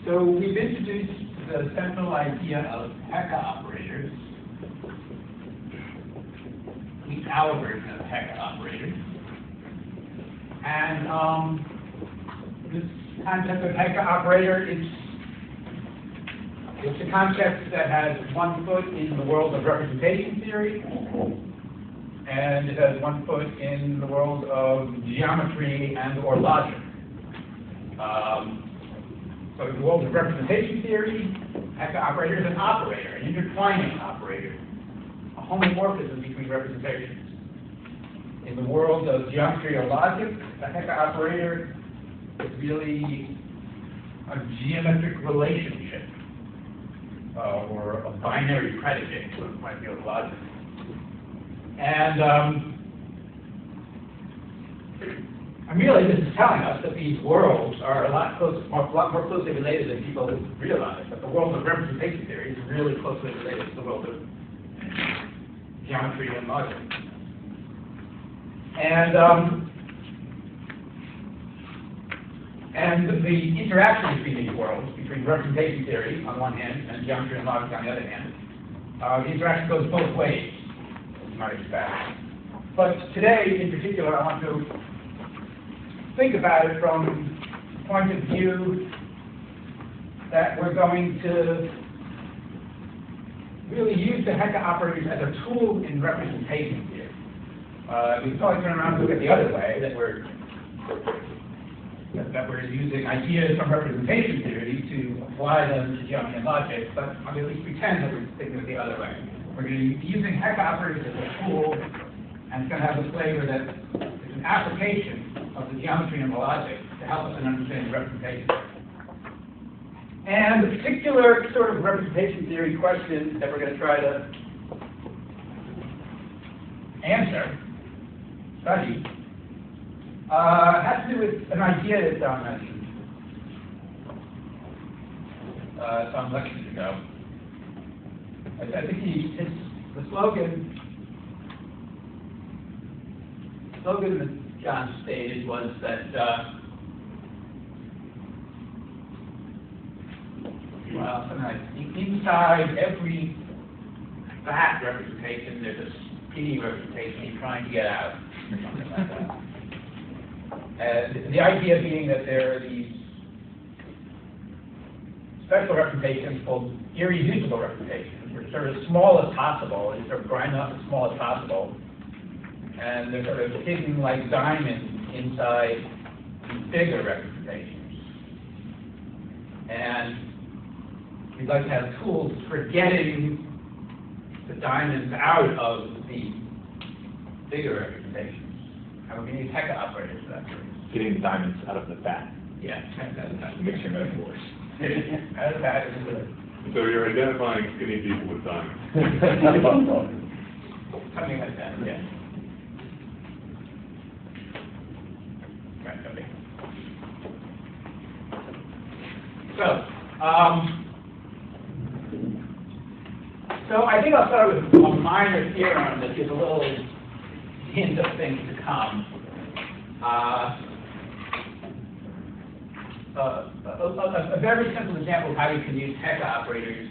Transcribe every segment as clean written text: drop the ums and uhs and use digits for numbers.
So we've introduced the central idea of Hecke operators, at least our version of Hecke operators. And this concept of Hecke operator it's a concept that has one foot in the world of representation theory, and it has one foot in the world of geometry and or logic. So in the world of representation theory, Hecke operator is an operator, an intertwining operator, a homomorphism between representations. In the world of geometry or logic, the Hecke operator is really a geometric relationship, or a binary predicate from the point of view of logic. And really, this is telling us that these worlds are a lot more closely related than people realize. That the world of representation theory is really closely related to the world of geometry and logic. And the interaction between these worlds, between representation theory on one hand and geometry and logic on the other hand, the interaction goes both ways, as you might expect. But today, in particular, I want to think about it from the point of view that we're going to really use the Hecke operators as a tool in representation theory. We can probably turn around and look at the other way, that we're using ideas from representation theory to apply them to geometry and logic, but I'll at least pretend that we're thinking of it the other way. We're going to be using Hecke operators as a tool, and it's going to have the flavor that it's an application of the geometry and the logic to help us in understanding representation. And the particular sort of representation theory question that we're going to try to answer, study, has to do with an idea that Dolan mentioned some lectures ago. I think the slogan that John stated was that well, something like inside every fat representation, there's a skinny representation you're trying to get out, or something like that. The idea being that there are these special representations called irreducible representations, which are sort of as small as possible, and sort of grind up as small as possible, and they're sort of hidden like diamonds inside these bigger representations. And we'd like to have tools for getting the diamonds out of the bigger representations. And we're going to use Hecke operators for that purpose. Getting the diamonds out of the fat. Yeah, that's Mixture metaphors. out of that is good. So you're identifying skinny people with diamonds. Something like that, yeah. Right, okay. So I think I'll start with a minor theorem that gives a little hint of things to come. A very simple example of how you can use Hecke operators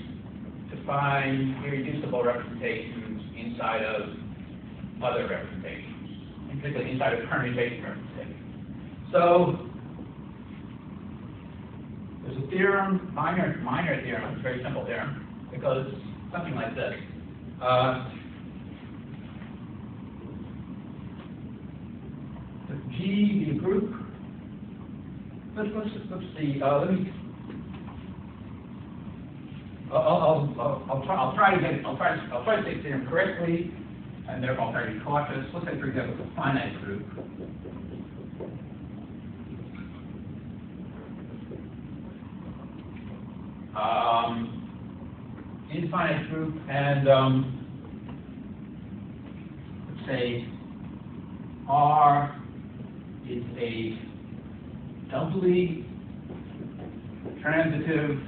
to find irreducible representations inside of other representations, particularly inside of permutation representations. So there's a theorem, minor theorem, it's a very simple theorem. It goes something like this. G be a group. Let's see. Let me. I'll try to get. I'll try to say the theorem correctly, and therefore I'll try to be cautious. Let's say, for example, a finite group. Infinite group, and let's say R is a doubly transitive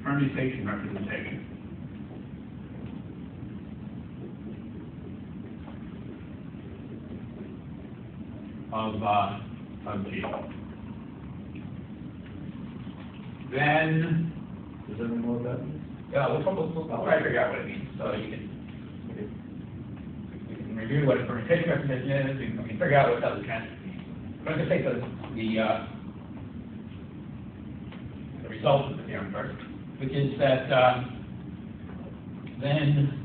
permutation representation. Of on G. Then, Does everyone know what that means? we'll try to figure out what it means, so you can, we can review what a permutation representation is, we can figure out what doubly transitive means. I'm going to take the result of the theorem first, which is that then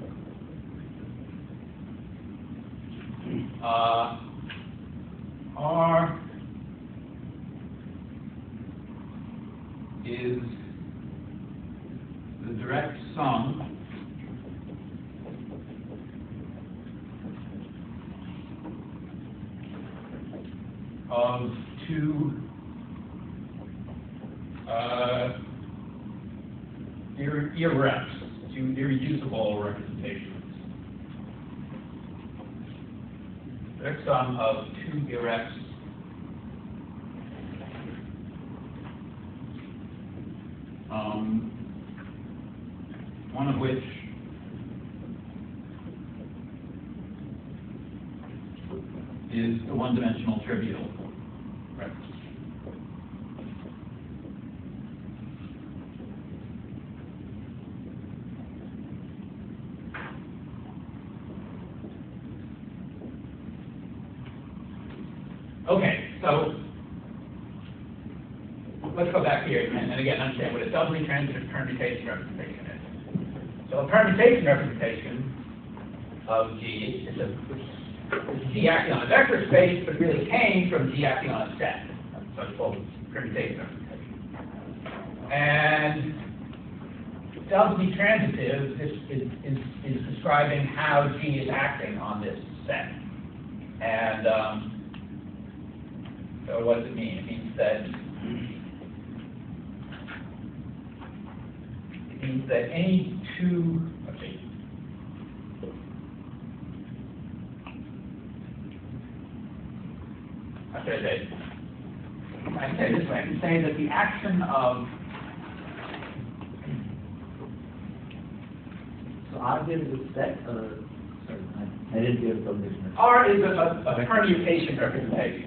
R is the direct sum of two irreps, two irreducible representations. Direct sum of two irreps one of which is the one-dimensional trivial. Right. Okay, so let's go back here and again understand what a doubly transitive permutation representation is. So a permutation representation of G is G acting on a vector space, but really came from G acting on a set. So it's called permutation representation. And doubly transitive is describing how G is acting on this set. And so what does it mean? It means that any two, let's see, I can say it this way, I can say that the action of, So R there is a set, sorry, I didn't hear the definition. R is a permutation representation.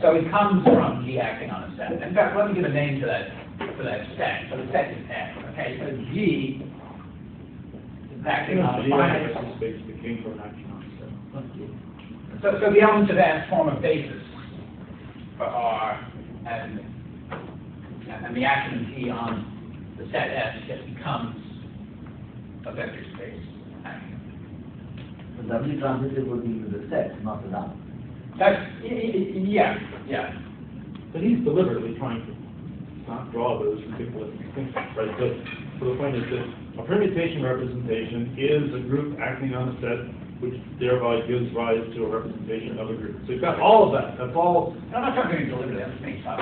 So it comes from G acting on a set. In fact, let me give a name to that set. So the set is F. Okay, so G is acting on a finite space that came from action on set. So the elements of S form a basis for R, and the action of G on the set S just becomes a vector space action. The doubly transitive would be with the set, not the down. That's, yeah. But he's deliberately trying to not draw those ridiculous distinctions, right? So the point is that a permutation representation is a group acting on a set, which thereby gives rise to a representation of a group. So you've got all of that. That's all. I'm not trying to deliberately, I'm just making stuff.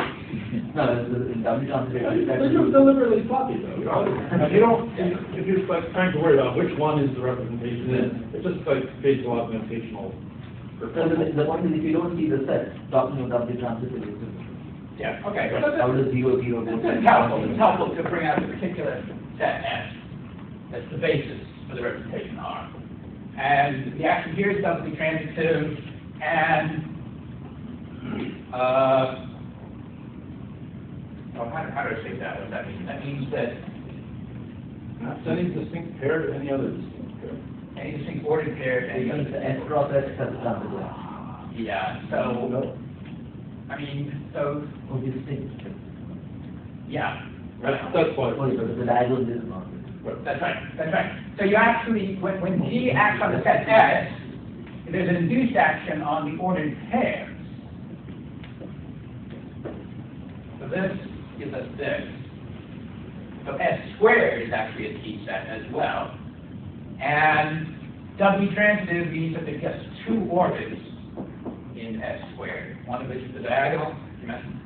No, the doubly transitive. They're just deliberately sloppy, though. You don't, if you're like trying to worry about which one is the representation, it's just like spatial augmentational. So the point is, if you don't see the set, talking of doubly transitive is different. Yeah, okay. How does 0, 0 go? It's helpful to bring out the particular set S as the basis for the representation R. And the action here is doubly transitive, and how do I say that? What does that mean? That means that Not sending distinct pair to any other distinct pair. any distinct ordered pair to any other The S cross S has a transitive. Yeah, so, I mean, so, Oh, distinct. yeah. That's why. Sorry, but the diagonal is not. That's right. So you actually, when G acts on the set S, there's an induced action on the ordered pairs. So this gives us this. So S squared is actually a T set as well. And doubly transitive means that there's just two orbits in S squared. One of which is the diagonal dimension,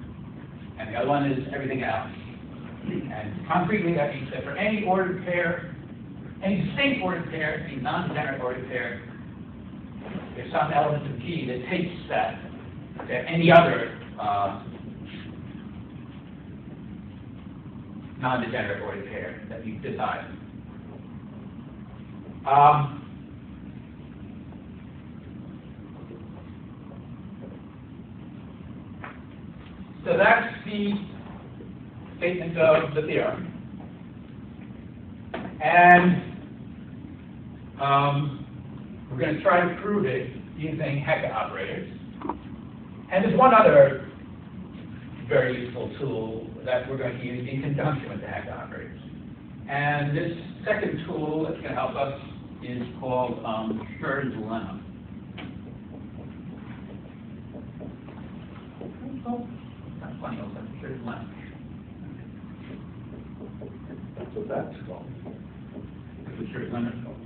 and the other one is everything else. And concretely, that means that for any ordered pair, any distinct ordered pair, any non-degenerate ordered pair, there's some element of G that takes that to any other non-degenerate ordered pair that you decide. So that's the statement of the theorem. And we're going to try to prove it using Hecke operators. And there's one other very useful tool that we're going to use in conjunction with the Hecke operators. And this second tool that's going to help us is called Schur's Lemma. That's funny, also, Schur's Lemma. That's what that's called. That's what Schur's Lemma is called.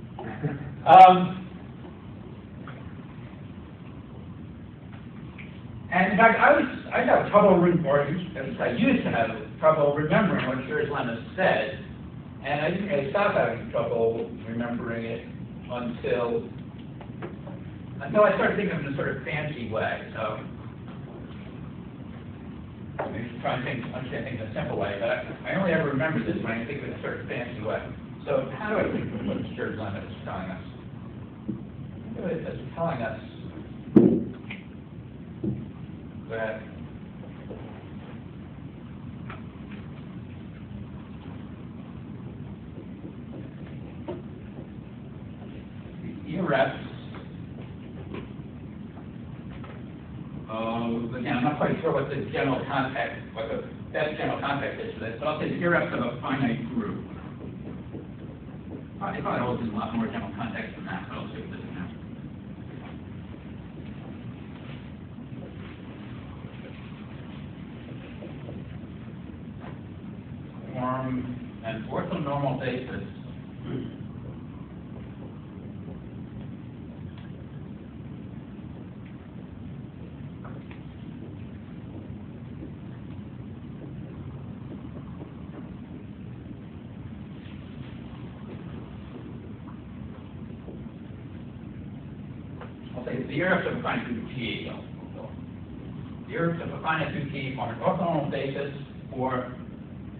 And in fact, I have trouble, or at least I used to have trouble remembering what Schur's Lemma said, and I didn't really stop having trouble remembering it until I started thinking of it in a sort of fancy way. So I should try and understand things in a simple way, but I only ever remember this when I think of it in a sort of fancy way. So how do I think of what Schur's Lemma is telling us? It's telling us that the irreps again, I'm not quite sure what the general context, what the best general context is for this, but I'll say the irreps of a finite group. I probably hold a lot more general context than that, but I'll stick with this now. Form an orthonormal basis I'll say the irreps of a finite group G. The irreps of a finite group G form an orthonormal basis for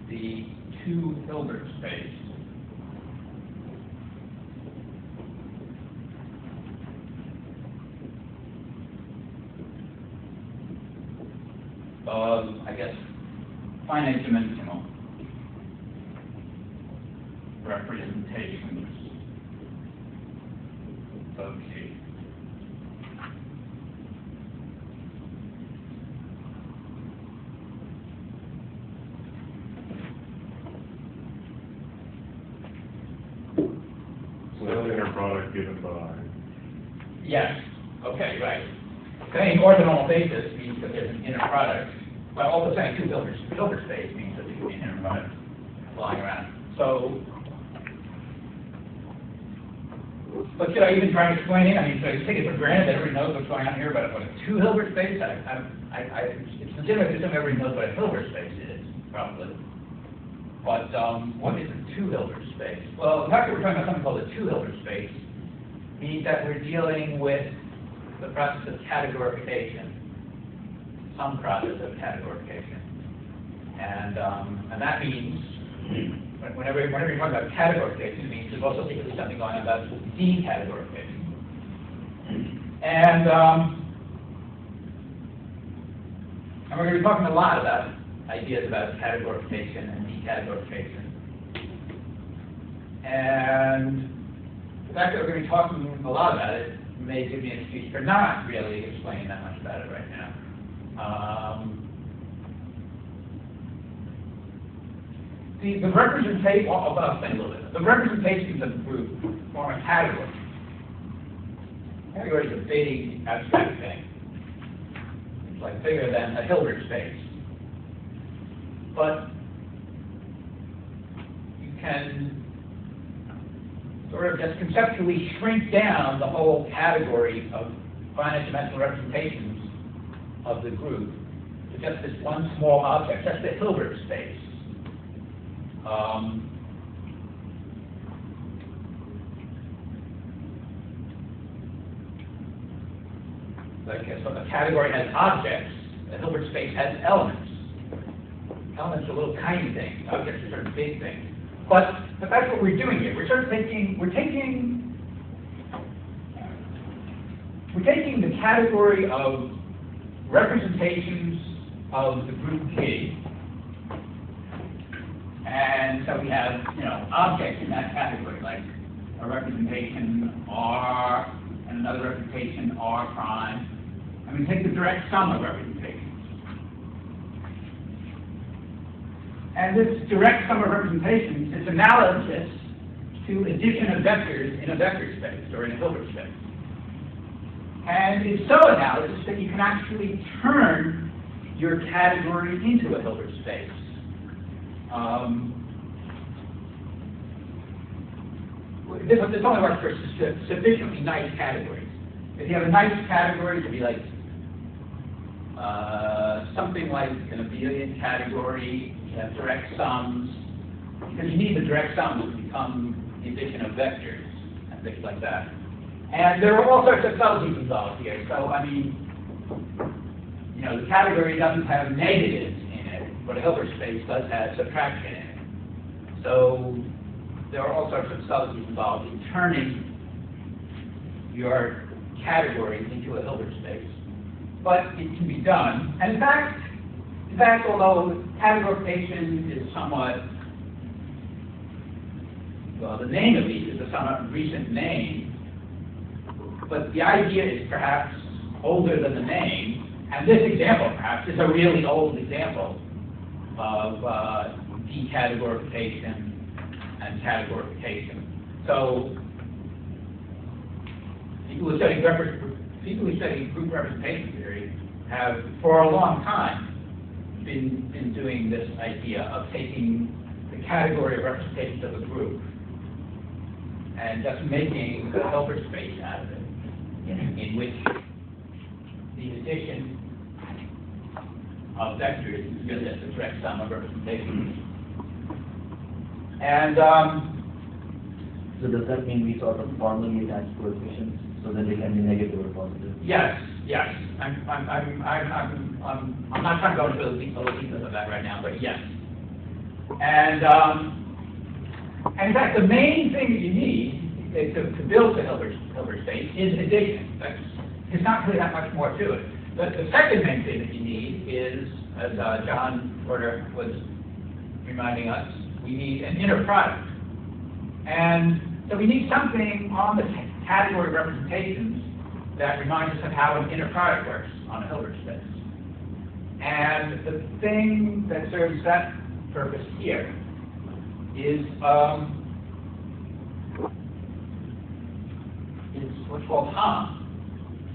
the 2 Hilbert space. Of, I guess, finite dimensional representations of G. So that's the inner product given by. Yes. Okay, right. Saying orthonormal basis means that there's an inner product, but also saying 2 Hilbert space means that there's an inner product flying around. So, but should I even try and explain it? I mean, should I just take it for granted that everybody knows what's going on here about what a 2 Hilbert space? It's legitimate to assume everybody knows what a Hilbert space is, probably. But what is a 2 Hilbert space? Well, the fact that we're talking about something called a 2 Hilbert space means that we're dealing with the process of categorification, some process of categorification. And that means, whenever you're talking about categorification, it means there's also typically something going on about decategorification. And we're going to be talking a lot about ideas about categorification and decategorification. And the fact that we're going to be talking a lot about it may give me an excuse for not really explaining that much about it right now. The representation, well, I'll explain a little bit. The representations of the group form a category. Category is a big abstract thing. It's like bigger than a Hilbert space. But you can sort of just conceptually shrink down the whole category of finite dimensional representations of the group to just this one small object, just the Hilbert space. So the category has objects, the Hilbert space has elements. Elements are little tiny things, objects are sort of big things. But that's what we're doing here. We're taking the category of representations of the group G. And so we have, objects in that category, like a representation R and another representation R prime. And we take the direct sum of representations. And this direct sum of representations is analogous to addition of vectors in a vector space or in a Hilbert space. And it's so analogous that you can actually turn your category into a Hilbert space. This only works for sufficiently nice categories. If you have a nice category, it could be like something like an abelian category. You have direct sums, because you need the direct sums to become the addition of vectors and things like that. And there are all sorts of subtleties involved here. So, I mean, the category doesn't have negatives in it, but a Hilbert space does have subtraction in it. So there are all sorts of subtleties involved in turning your category into a Hilbert space. But it can be done. And in fact, although categorification is somewhat, well, the name of these is a somewhat recent name, but the idea is perhaps older than the name, and this example perhaps is a really old example of decategorification and categorification. So people who study group representation theory have, for a long time, been doing this idea of taking the category of representations of a group and just making a Hilbert space out of it, in which the addition of vectors is really just a direct sum of representations. And so does that mean we sort of formally attach coefficients so that they can be negative or positive? Yes. I'm not trying to go into the details of that right now, but yes. And in fact, the main thing that you need to build the Hilbert space is addition. There's not really that much more to it. But the second main thing that you need is, as John Porter was reminding us, we need an inner product. And so we need something on the category of representations that reminds us of how an inner product works on a Hilbert space. And the thing that serves that purpose here is what's called HOM.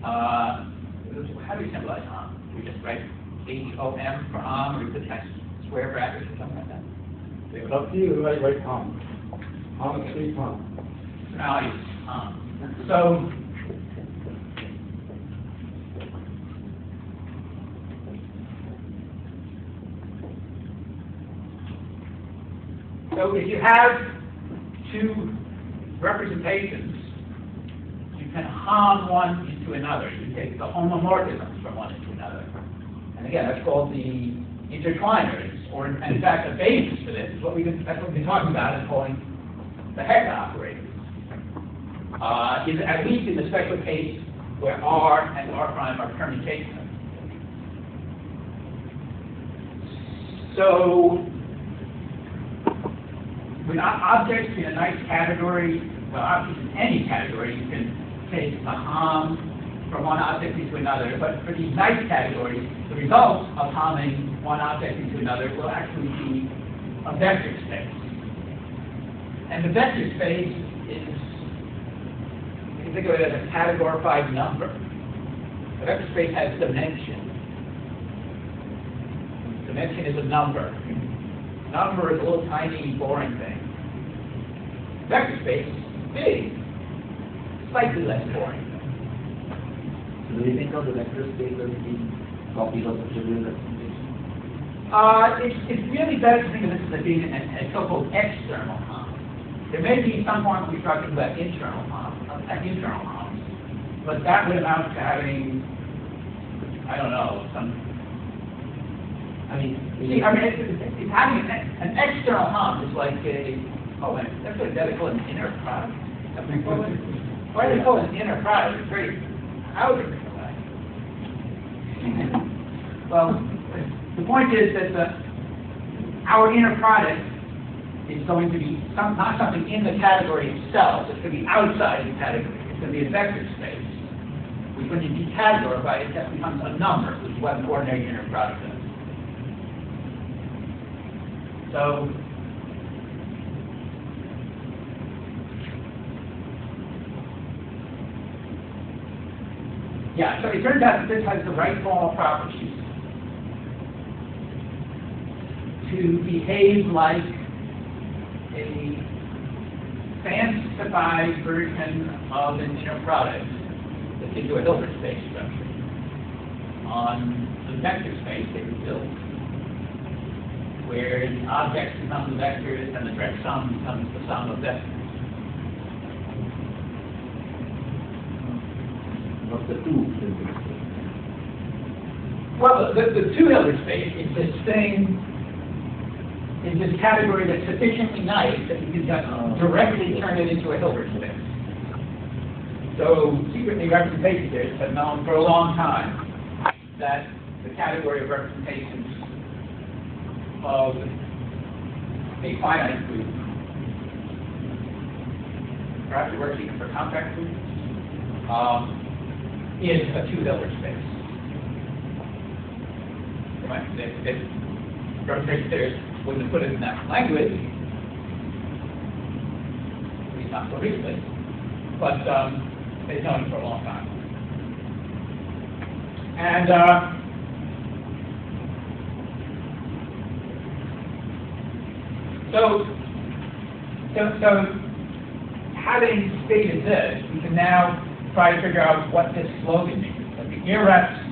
How do we symbolize HOM? We just write H-O-M for HOM, or we put next square brackets or something like that. It's up to you, right, HOM. HOM is free HOM. Now I use HOM. So if you have two representations, you can HOM one into another. You take the homomorphisms from one into another. And again, that's called the intertwiners, or in fact, the basis for this is that's what we've been talking about and calling the Hecke operators. Is at least in the special case where R and R prime are permutations. So with objects in a nice category, well, objects in any category, you can take a HOM from one object into another. But for these nice categories, the result of HOMing one object into another will actually be a vector space. And the vector space is, you can think of it as a categorified number. The vector space has dimension. Dimension is a number. Number is a little tiny, boring thing. Vector space is big, slightly less boring. So do you think of the vector space as being copies of the trivial representation? It's really better to think of this as being a so-called external HOM. There may be some forms we're talking about internal HOMs, but that would amount to having, I don't know, it's having an external HOM is like that's what they call an inner product. Why do they call it an inner product? It's very outer. Well, The point is that our inner product is going to be not something in the category itself. It's going to be outside the category. It's going to be a vector space, which when you decategorify it, that becomes a number, which is what an ordinary inner product is. So, yeah, so it turns out that this has the right formal properties to behave like a fancified version of an inner product that gives you a Hilbert space structure on the vector space that you build, where the objects become the vectors and the direct sum becomes the sum of vectors. Not the two Hilbert space. Well, the two Hilbert space is this thing, is this category that's sufficiently nice that you can just directly turn it into a Hilbert space. So secretly representation theorists have known for a long time that the category of representations of a finite group, perhaps it works even for compact groups, is a two Hilbert space. If representation theorists wouldn't have put it in that language, at least not so recently, but they've known it for a long time. And so having stated this, we can now try to figure out what this slogan means. That the irreps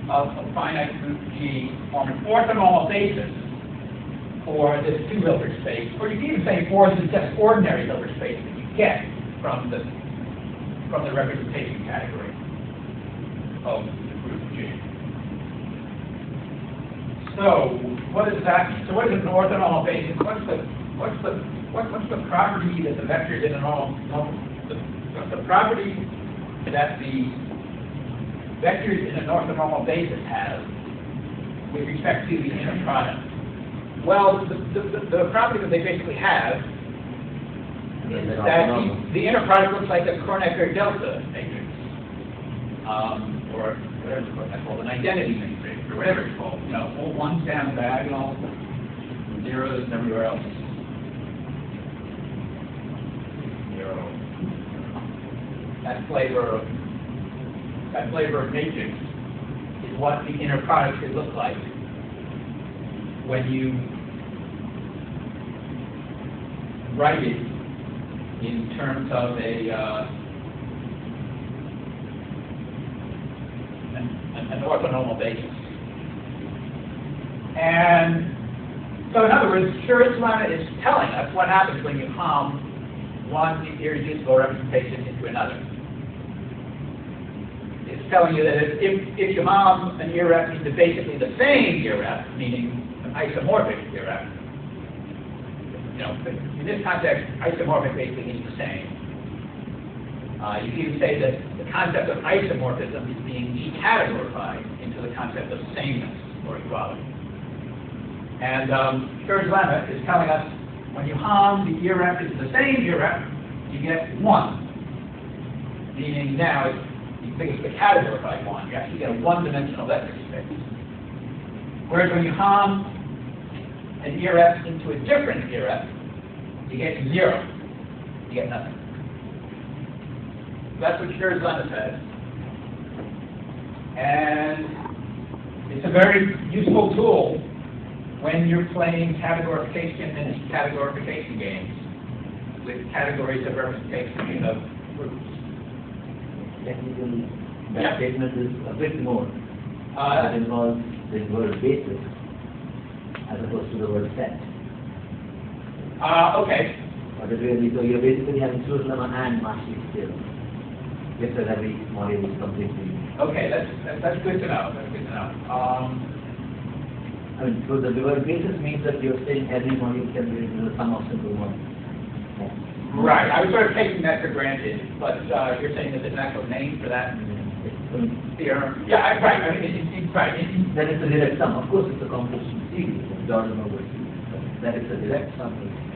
of a finite group G form an orthonormal basis for this two Hilbert space, or you can even say for the just ordinary Hilbert space that you get from the representation category of the group G. So what does that mean? So what is an orthonormal basis? What's the property that the vectors in a normal what's the property that the vectors in an orthonormal basis have with respect to the inner product? Well, the property that they basically have is that the inner product looks like a Kronecker delta matrix, or whatever it's called, an identity matrix, or whatever it's called. You know, all ones down diagonal, zeros everywhere else. Zero. That flavor of matrix is what the inner product should look like when you write it in terms of an orthonormal basis. And so in other words, Schur's lemma is telling us what happens when you palm one irreducible representation into another. It's telling you that if you palm an irrep into basically the same irrep, meaning an isomorphic irrep, you know, in this context, isomorphic basically means the same. You can even say that the concept of isomorphism is being decategorified into the concept of sameness or equality. And Schur's lemma is telling us when you palm the irrep into the same irrep, you get one. Meaning now, you think it's the categorified one. You actually get a one-dimensional vector space. Whereas when you palm an irrep into a different irrep, you get zero. You get nothing. That's what Schur's lemma says. And it's a very useful tool when you're playing categorification and decategorification games with categories of representation of groups. Technically, that statement is a bit more. That involves the word basis as opposed to the word set. Okay. But it really, so you're basically having Schur's lemma and Maschke still. Just that every module is completely. Okay, that's good to know. That's good to know. I mean, so the word basis means that you're saying every module can be the sum of simple modules. Right. I was sort of taking that for granted, but you're saying that there's an actual name for that? theorem. Yeah, right, I mean, right. Then it's a direct sum. Of course, it's a composition series, Dolan over series. That is a direct sum.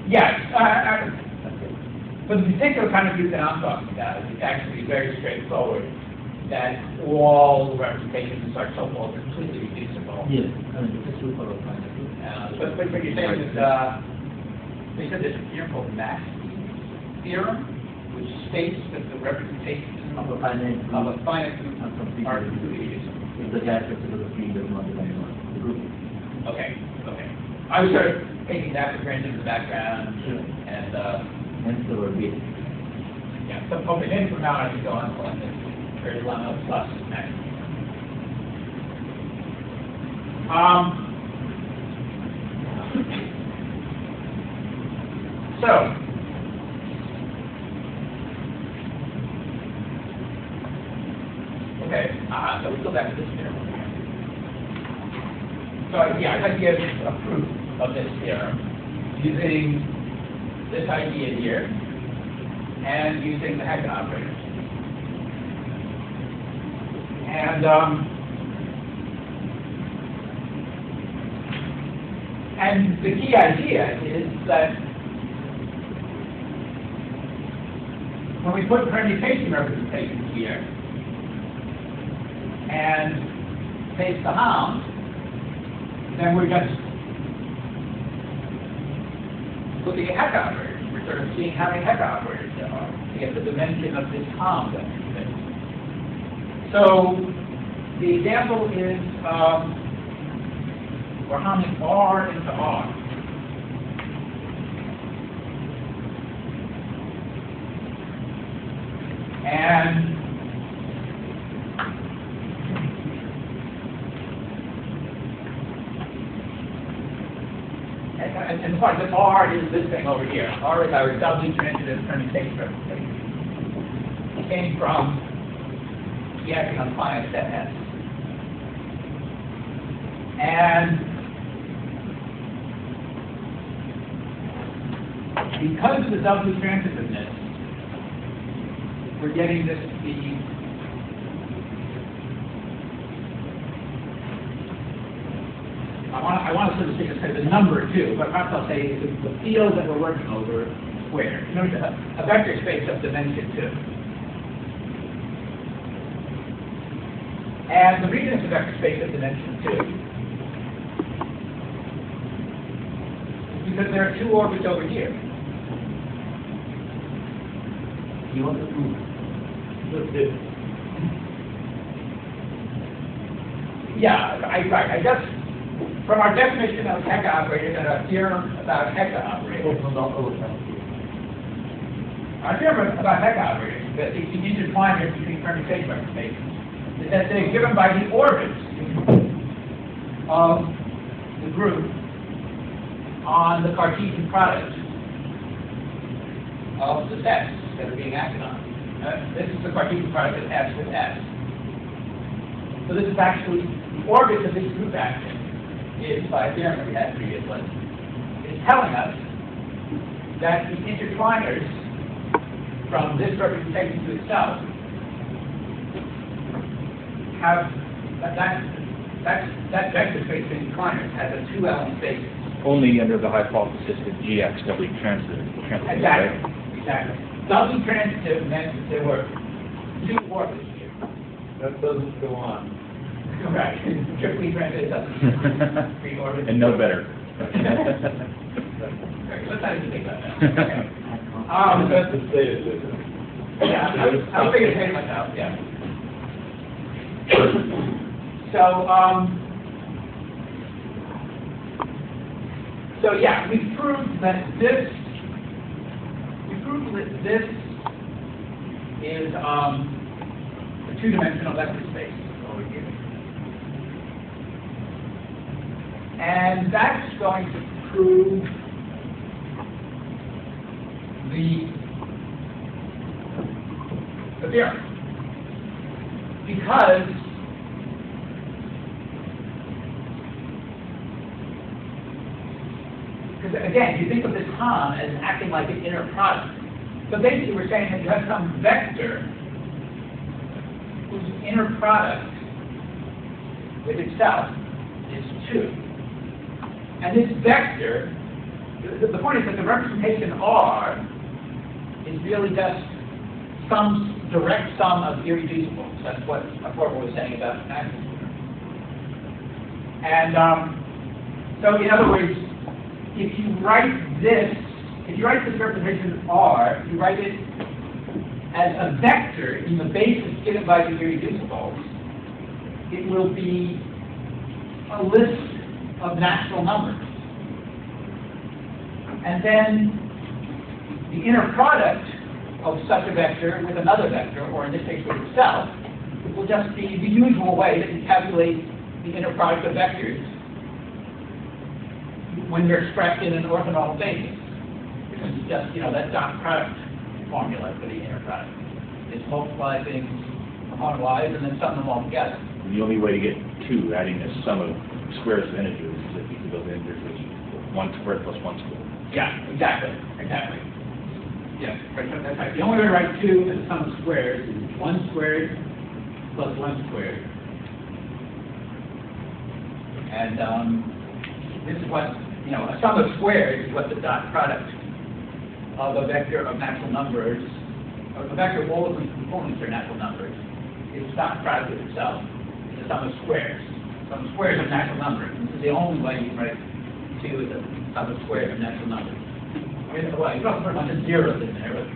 Yes, Okay. but the particular kind of view that I'm talking about is actually very straightforward, that all representations are so-called completely reducible. Yes, I mean, it's a true for all kinds of things. But you're saying is, they said there's a theorem called Maschke theorem, which states that the representations Of a finite of a group finite group are completely are reducible. completely reducible. If the characteristic of the field does not depend on the group. Okay, okay. I was sort of taking that for granted in the background, Sure. and, Hence the word basic. yeah, so, okay, then from now on, I can go on calling this very Lemma plus Maschke. So, okay, so we go back to this theorem. So, yeah, I'd like to give a proof of this theorem using this idea here and using the Hecke operator. And the key idea is that when we put permutation representations here and take the hound, then we're just looking at Hecke operators. We're sort of seeing how many Hecke operators there are to get the dimension of this hound that we fit. So the example is we're hounding R into R. And the point that R is this thing over here. R is our doubly transitive permutation representation. It came from the acting on finite set S. And because of the doubly transitiveness, we're getting this to be I want to sort of say the number too, but perhaps I'll say the field that we're working over is squared. You know, a vector space of dimension 2. And the reason it's a vector space of dimension 2 is because there are two orbits over here. You want to prove? Yeah, right. I guess from our definition of Hecke operators and our theorem about Hecke operators. Our theorem about Hecke operators, that the intertwiners between permutation representations, is that they're given by the orbits of the group on the Cartesian product of the sets that are being acted on. This is the Cartesian product of S with S. So this is actually the orbit of this group action is, by a theorem that we had previously, is telling us that the intertwiners from this representation to itself have that vector space of intertwiners has a two-element basis. Only under the hypothesis that GX doubly transitive. Exactly. Right? Exactly. Doubly transitive meant that there were two orbits here. That doesn't go on. Right. Triply transitive doesn't. Three orbits. And no better. Right. Let's not even think about that. Okay. That's to say it different. Yeah, I'll figure it myself. Yeah. So yeah, we proved that this is a two-dimensional vector space over here. And that's going to prove the theorem. Because again, you think of this Hom as acting like an inner product. So basically we're saying that you have some vector whose inner product with itself is 2. And this vector, the point is that the representation R is really just some direct sum of irreducibles. That's what Forward was saying about Maschke. And so, in other words, if you write this representation R, you write it as a vector in the basis given by the irreducibles, it will be a list of natural numbers. And then the inner product of such a vector with another vector, or in this case with itself, will just be the usual way that you calculate the inner product of vectors when they're expressed in an orthonormal basis. It's just, that dot product formula for the inner product. It's multiply things upon y's and then sum them all together. And the only way to get 2, adding a sum of squares of integers, is if you can build integers with 1 squared plus 1 squared. Yeah, exactly. Yes, right, that's right. The only way to write 2 as a sum of squares is 1 squared plus 1 squared. And this is what, a sum of squares is what the dot product of a vector of natural numbers, or a vector of all of whose components are natural numbers, its dot product with itself is a sum of squares. Sum of squares of natural numbers. This is the only way you can write 2 as a sum of squares of natural numbers. I mean, well, you don't put a bunch of zeros in there, but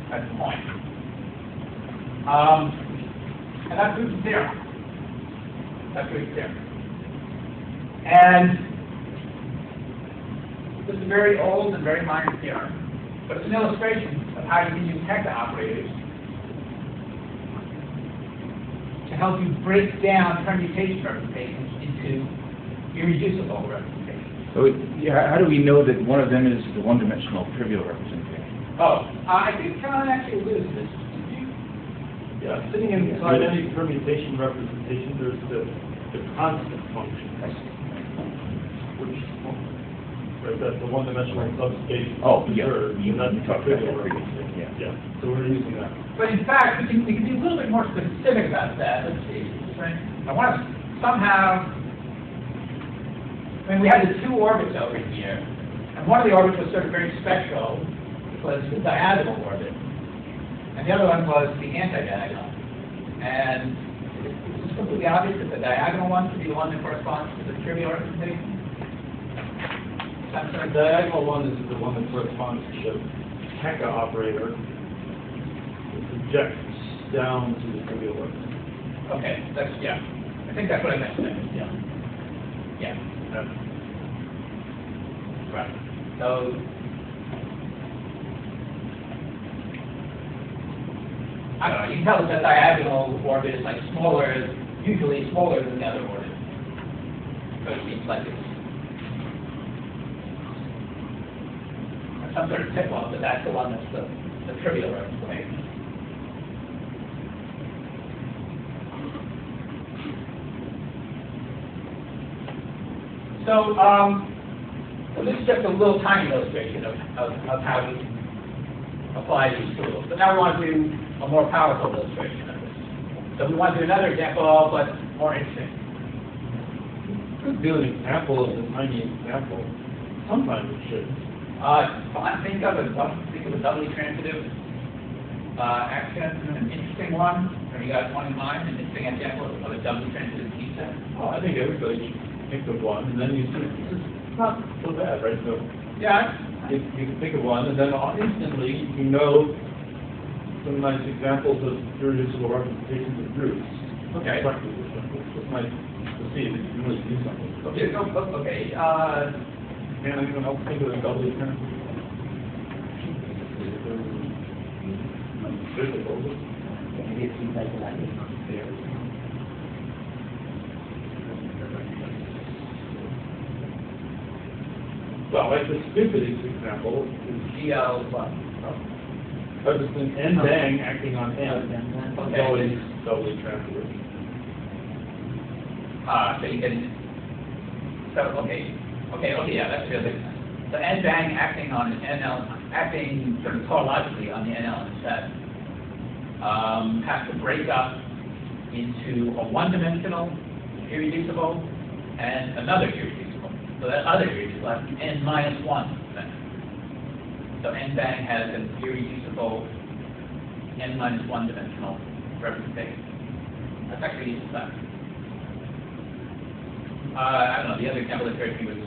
that's the point. And that proves the theorem. And this is a very old and very minor theorem, but it's an illustration of how you can use Hecke operators to help you break down permutation representations into irreducible representations. So, how do we know that one of them is the one-dimensional trivial representation? I think John actually alludes to this. Yeah, sitting inside any permutation representation, there's the constant function, which, right, that's the one-dimensional subspace. Oh, yeah. Preserved, You and that's talked the about trivial that previously, representation. Yeah, so we're using that. But in fact, we can be a little bit more specific about that. Let's see. Right? I want to somehow. We had the 2 orbits over here, and one of the orbits was sort of very special. It was the diagonal orbit, and the other one was the anti-diagonal. And it's completely obvious that the diagonal one should be the one that corresponds to the trivial representation. The diagonal one is the one that corresponds to the Hecke operator. It projects down to the trivial representation. Okay, I think that's what I meant. Yeah. Right. So, I don't know, you can tell that the diagonal orbit is like usually smaller than the other orbit. So it seems like it's some sort of tip-off that that's the one that's the trivial representation. So, this is just a little tiny illustration of how we apply these tools. But now we want to do a more powerful illustration of this. So we want to do another example, but more interesting. Could do an example of the tiny example. Sometimes it should. Think of a doubly transitive action, an interesting one. Have you got one in mind? An interesting example of a doubly transitive set? Well, I think everybody should think of one, and then you see it's not so bad, right? So Yeah. you can think of one, and then instantly you know some nice examples of irreducible representations of groups. Okay. It's nice to see that you can really do something. Okay. Can anyone else think of a doubly transitive? Maybe it seems like a lot. Well, like the stupidest example is GL what? just an n bang acting on n. Okay. Doubly transitive. So you can. Yeah, that's really. So n bang acting on an NL, acting sort of tautologically on the NL set, has to break up into a one-dimensional irreducible and another irreducible. So that other irreducible has n minus 1 dimension. So n bang has an irreducible n minus 1 dimensional representation. That's actually useful stuff. I don't know, the other example that occurred to me was,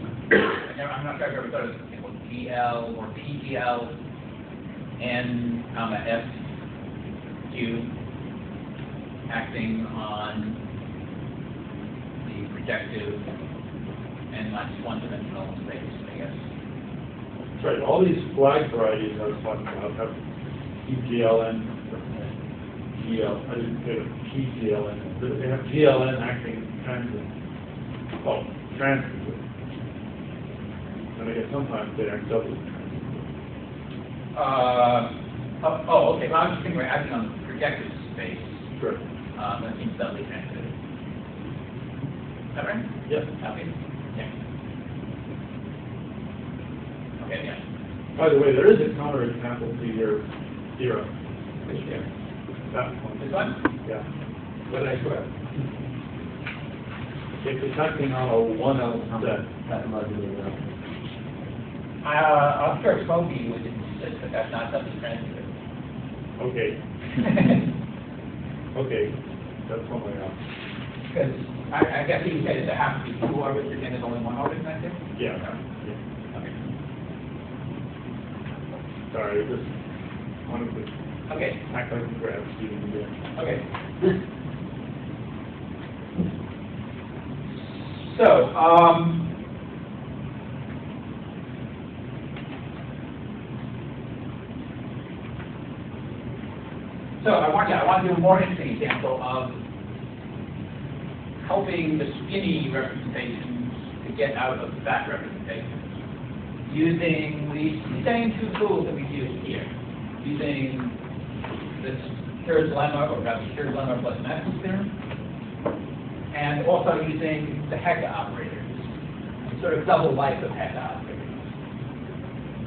I'm not sure if I've ever thought of this example, GL or PGL, N, comma, S, Q, acting on the projective N minus 1 dimensional space, I guess. That's right, all these flag varieties I was talking about have PGLN, GL, I didn't say PGLN, but they have GLN acting transitive. Oh, transitive. And I guess sometimes they act doubly transitive. Okay, well, I was just thinking we're acting on the projective space. Sure. That seems doubly transitive. Is that right? Yep. Okay. Yeah. Okay, yeah. By the way, there is a counterexample to your theorem. Which there? That one. This one? Yeah. What did I swear? If it's acting on a 1L set. I'm sure Smokey would insist that that's not doubly transitive. Okay. Okay. That's one way out. Because I guess you said there have to be two orbits and there's only one orbit connected? Yeah. Okay. Yeah. Okay. Sorry, just wanted to Okay. act like a grab student again. Okay. So, I want to do a more interesting example of helping the skinny representations to get out of the fat representations using these same two tools that we've used here, using this Schur's lemma, or rather Schur's lemma plus Maschke's theorem, and also using the Hecke operators, sort of double life of Hecke operators.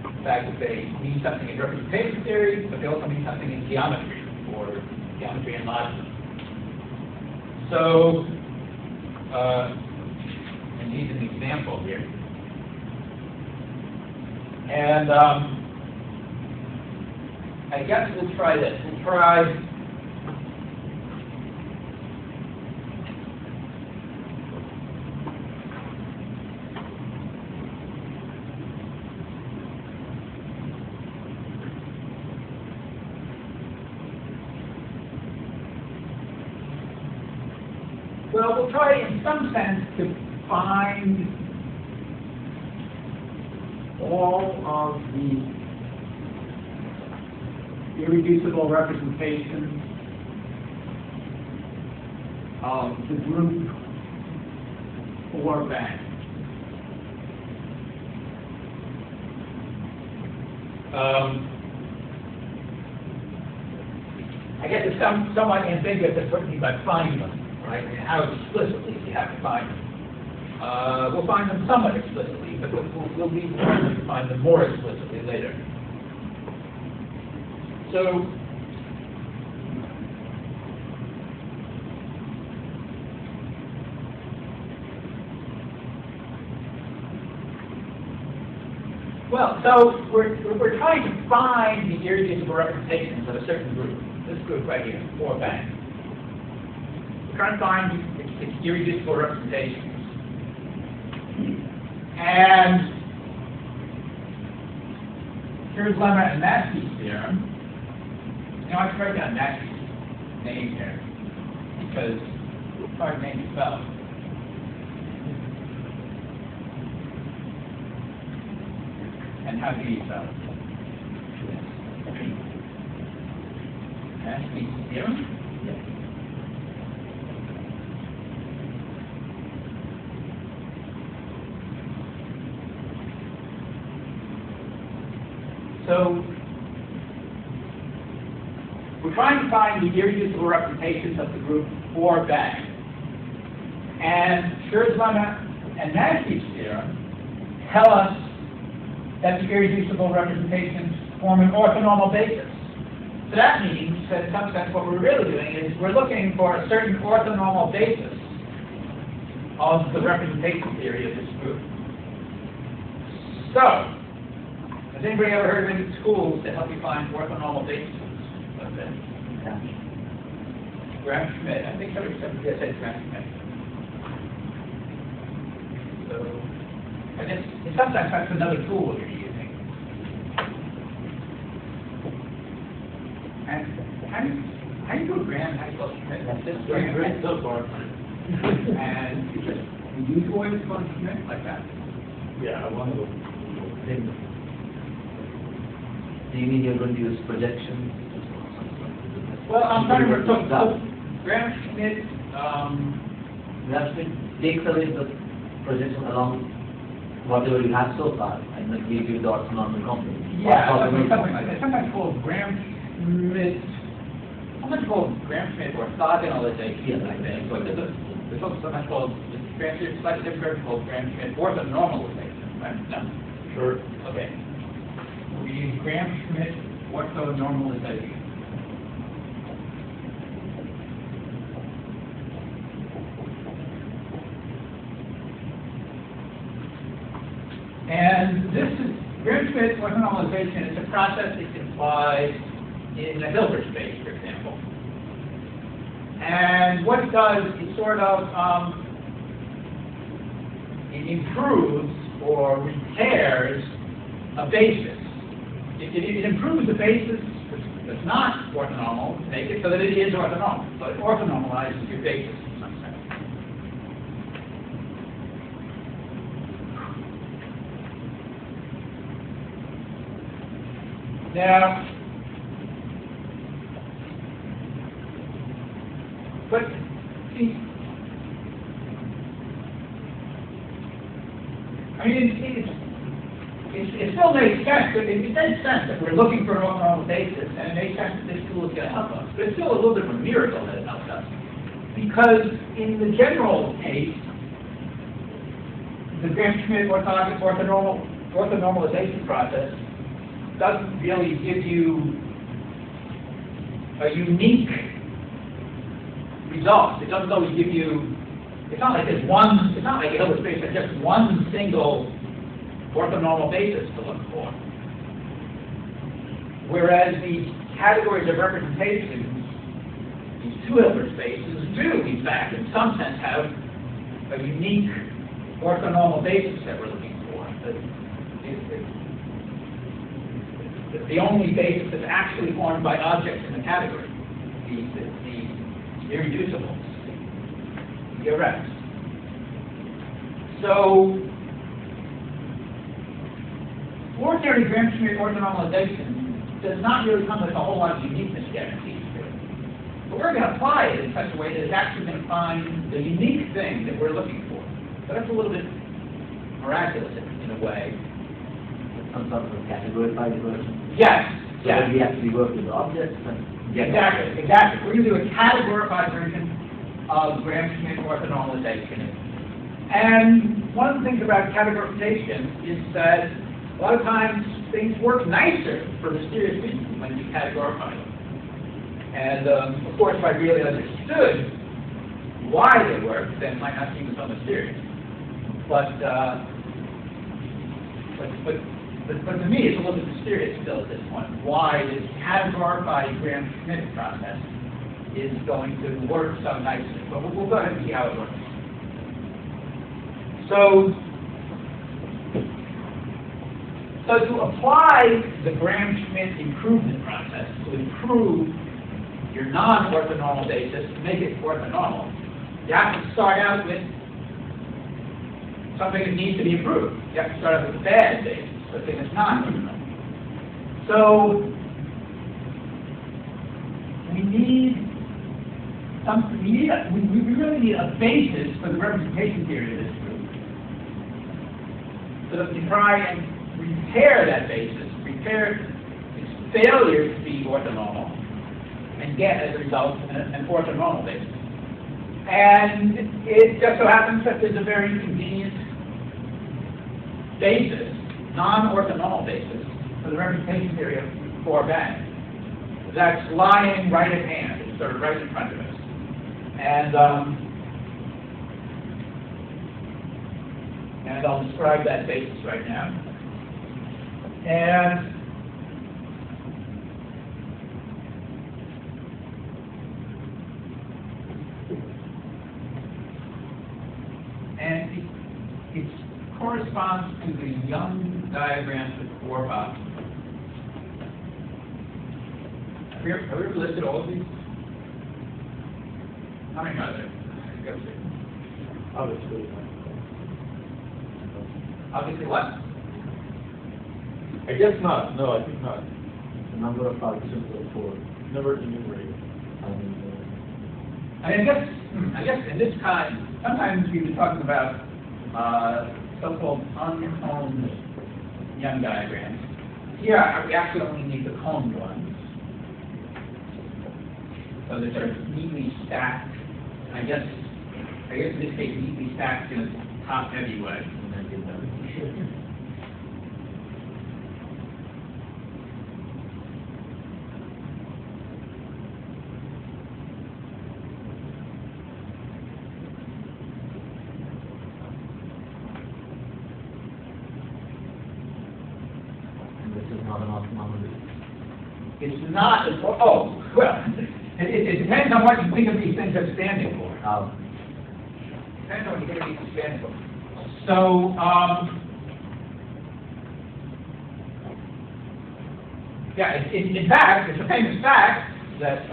The fact that they mean something in representation theory, but they also mean something in geometry, or geometry and logic. So, and here's an example here. And I guess we'll try this. We'll try we'll try in some sense to find all of the irreducible representations of the group 4 bang. I guess it's somewhat ambiguous as what you mean by find them. Right? And how explicitly you have to find them. We'll find them somewhat explicitly, but we'll be trying to find them more explicitly later. So, we're trying to find the irreducible representations of a certain group. This group right here, 4 bang. Trying to find its irreducible representations. And here's Lemma and Maschke's theorem. You know, I should write down Maschke's name here, because it's hard name to spell. And how do you spell it? Maschke's theorem? So, we're trying to find the irreducible representations of the group 4 bang. And Schur's lemma and Maschke's theorem tell us that the irreducible representations form an orthonormal basis. So that means that in some sense what we're really doing is we're looking for a certain orthonormal basis of the representation theory of this group. So, has anybody ever heard of any schools that help you find orthonormal bases of this? Gram-Schmidt. I think somebody said Gram-Schmidt. So, and in some sense that's another tool you're using. And how do you do a Gram? How do you spell Schmidt? That's Just Great, Gram. great so far. And you just use the way it's spelled Schmidt like that. Yeah, one of them. Do you mean you're going to use projection? Well, I'm trying to remember. So Gram-Schmidt. Gram-Schmidt takes away the projection along whatever you have so far and then gives you the orthonormal component. Yeah, something like that. Sometimes called Gram-Schmidt. Sometimes called Gram-Schmidt orthogonalization, I think. But there's also sometimes called Gram-Schmidt, slightly different, called Gram-Schmidt orthonormalization, right? No? Sure. Okay. We use Gram-Schmidt orthonormalization. And this is Gram-Schmidt orthonormalization. It's a process that can apply in a Hilbert space, for example. And what it does, it sort of it improves or repairs a basis. It improves the basis that's not orthonormal to make it so that it is orthonormal. So it orthonormalizes your basis in some sense. Now, but see, I mean, it still makes sense. It makes sense that we're looking for an orthonormal basis, and it makes sense that this tool is going to help us. But it's still a little bit of a miracle that it helps us, because in the general case, the Gram-Schmidt orthonormalization process doesn't really give you a unique result. It doesn't always give you. It's not like there's one. It's not like a Hilbert space has just one single orthonormal basis to look for. Whereas these categories of representations, these two Hilbert spaces, do in fact, in some sense, have a unique orthonormal basis that we're looking for. The only basis that's actually formed by objects in the category, the irreducibles, the irreps. So, ordinary Gram-Schmidt orthonormalization does not really come with a whole lot of uniqueness guarantees to it. But we're going to apply it in such a way that it's actually going to find the unique thing that we're looking for. So that's a little bit miraculous in a way. Some sort of a categorified version. Yes, So yes. that we actually work with the objects and get Exactly, exactly. We're going to do a categorified version of Gram-Schmidt orthonormalization. And one of the things about categorification is that a lot of times things work nicer for mysterious reasons when you categorify them. And of course, if I really understood why they work, then it might not seem so mysterious. But to me, it's a little bit mysterious still at this point, why this categorified Gram-Schmidt process is going to work so nicely. But we'll go ahead and see how it works. So to apply the Gram-Schmidt improvement process, to improve your non-orthonormal basis, to make it orthonormal, you have to start out with something that needs to be improved. You have to start out with a bad basis, something that's non-orthonormal. So we really need a basis for the representation theory of this group, so that we can try and repair that basis, repair its failure to be orthonormal, and get, as a result, an orthonormal basis. And it just so happens that there's a very convenient basis, non-orthonormal basis, for the representation theory of Baez. that's lying right at hand. It's sort of right in front of us. And I'll describe that basis right now. And it corresponds to the Young diagrams with 4 boxes. Have we ever listed all of these? How many are there? Obviously. Obviously what? I guess not. No, I think not. The number of partitions are 4. Never enumerated. I guess in this kind, sometimes we've been talking about so-called uncombed Young diagrams. Here, we actually only need the combed ones. So they're sort of neatly stacked. I guess in this case, neatly stacked in a top-heavy way. It's not, oh, well, it depends on what you think of these things as standing for. Depends on what you think of these as standing for. So, yeah, in fact, it's a famous fact that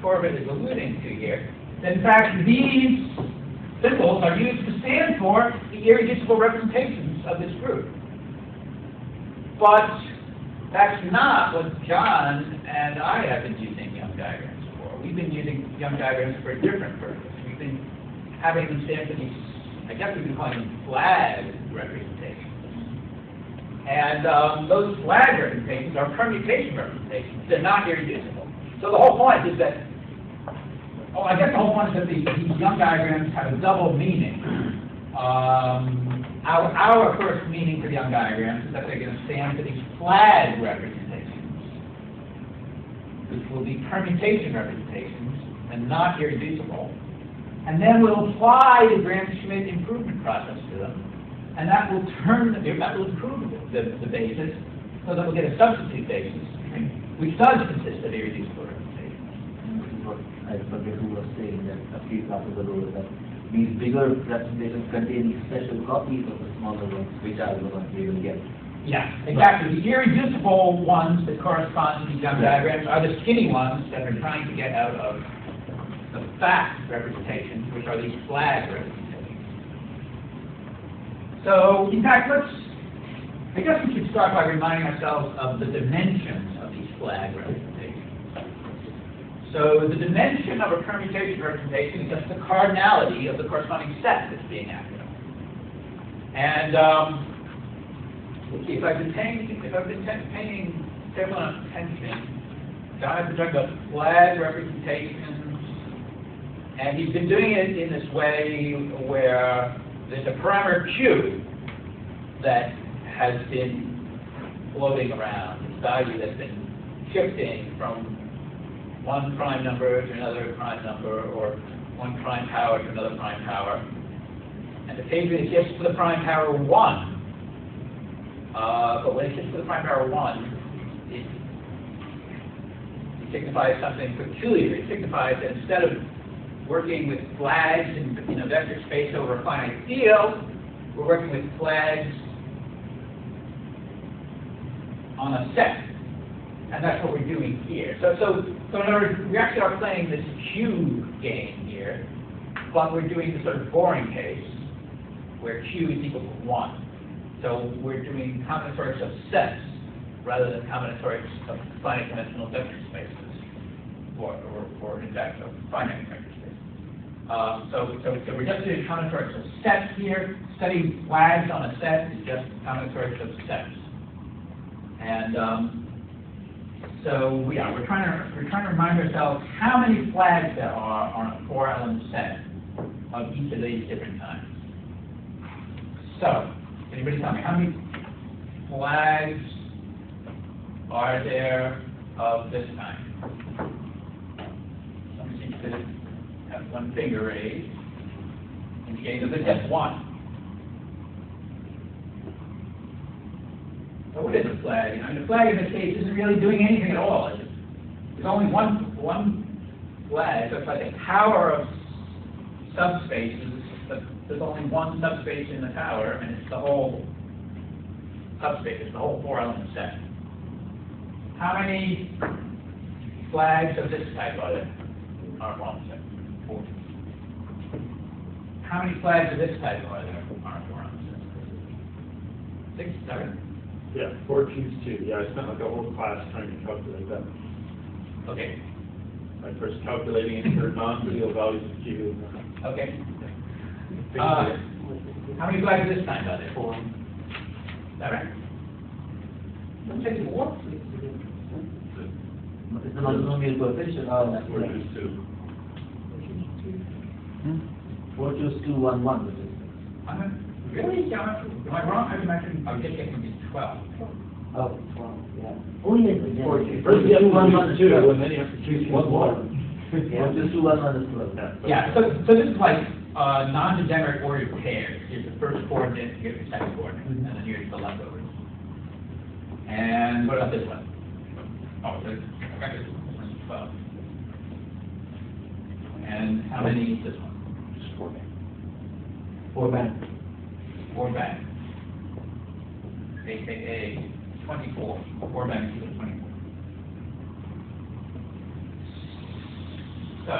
Corbett is alluding to here, that in fact these symbols are used to stand for the irreducible representations of this group. But that's not what John and I have been using Young diagrams for. We've been using Young diagrams for a different purpose. We've been having them stand for these, I guess we've been calling them flag representations. And those flag representations are permutation representations. They're not irreducible. So the whole point is that, I guess the whole point is that these Young diagrams have a double meaning. Our first meaning for the Young diagrams is that they're going to stand for these flag representations, which will be permutation representations and not irreducible. And then we'll apply the Gram-Schmidt improvement process to them, and that will improve the basis, so that we'll get a substitute basis, which does consist of irreducible representations. This is what I forget who was saying that a few classes ago, that these bigger representations contain special copies of the smaller ones, which are the ones we will get. Yeah, exactly. The irreducible ones that correspond to these Young diagrams are the skinny ones that are trying to get out of the fat representations, which are these flag representations. So, in fact, I guess we should start by reminding ourselves of the dimensions of these flag representations. So the dimension of a permutation representation is just the cardinality of the corresponding set that's being acted on. And if I've been paying careful enough attention, John has been talking about flag representations, and he's been doing it in this way where there's a parameter Q that has been floating around, this value that's been shifting from one prime number to another prime number, or one prime power to another prime power. And occasionally it shifts to the prime power 1. But when it shifts to the prime power 1, it signifies something peculiar. It signifies that instead of working with flags in a vector space over a finite field, we're working with flags on a set. And that's what we're doing here. So in other words, we actually are playing this Q game here, but we're doing the sort of boring case where Q is equal to 1. So we're doing combinatorics of sets rather than combinatorics of finite dimensional vector spaces, or in fact, of finite vector spaces. So we're just doing combinatorics of sets here. Studying flags on a set is just combinatorics of sets. And so yeah, we're trying to remind ourselves how many flags there are on a 4-element set of each of these different kinds. So, anybody tell me how many flags are there of this kind? Someone seems to have one finger raised, indicating that it's S1. So what is a flag? I mean, the flag in this case isn't really doing anything at all. There's only one flag. So it's like a tower of subspaces, but there's only one subspace in the tower, and it's the whole subspace. It's the whole four-element set. How many flags of this type are there? R1 set. 4. How many flags of this type are there? R4 set. 6, 7. Yeah, 4 choose 2. Yeah, I spent like a whole class trying to calculate that. Okay. Like first calculating it for non-trivial values of Q. Okay. How many flags of this kind are there? 4. Is that right? Don't take the war. It's the orthonormal coefficient. 4 choose 2. 4 choose 2, 1, 1, which is. Really? Am I wrong? I imagine I would get it from 12. Oh, 12, yeah. Oh, yes, yes. First you have to choose 2, and then you have to choose 1 more. Yeah, just 2, 1, 1 is 12. Yeah, so this is like non-degenerate ordered pairs. Here's the first coordinate, here's the second coordinate, and then here's the leftovers. And what about this one? Oh, so this one's 12. And how many is this one? Just 4 bands. 4 bands. 4 bands. AKA 24. 4 bands equals 24. So,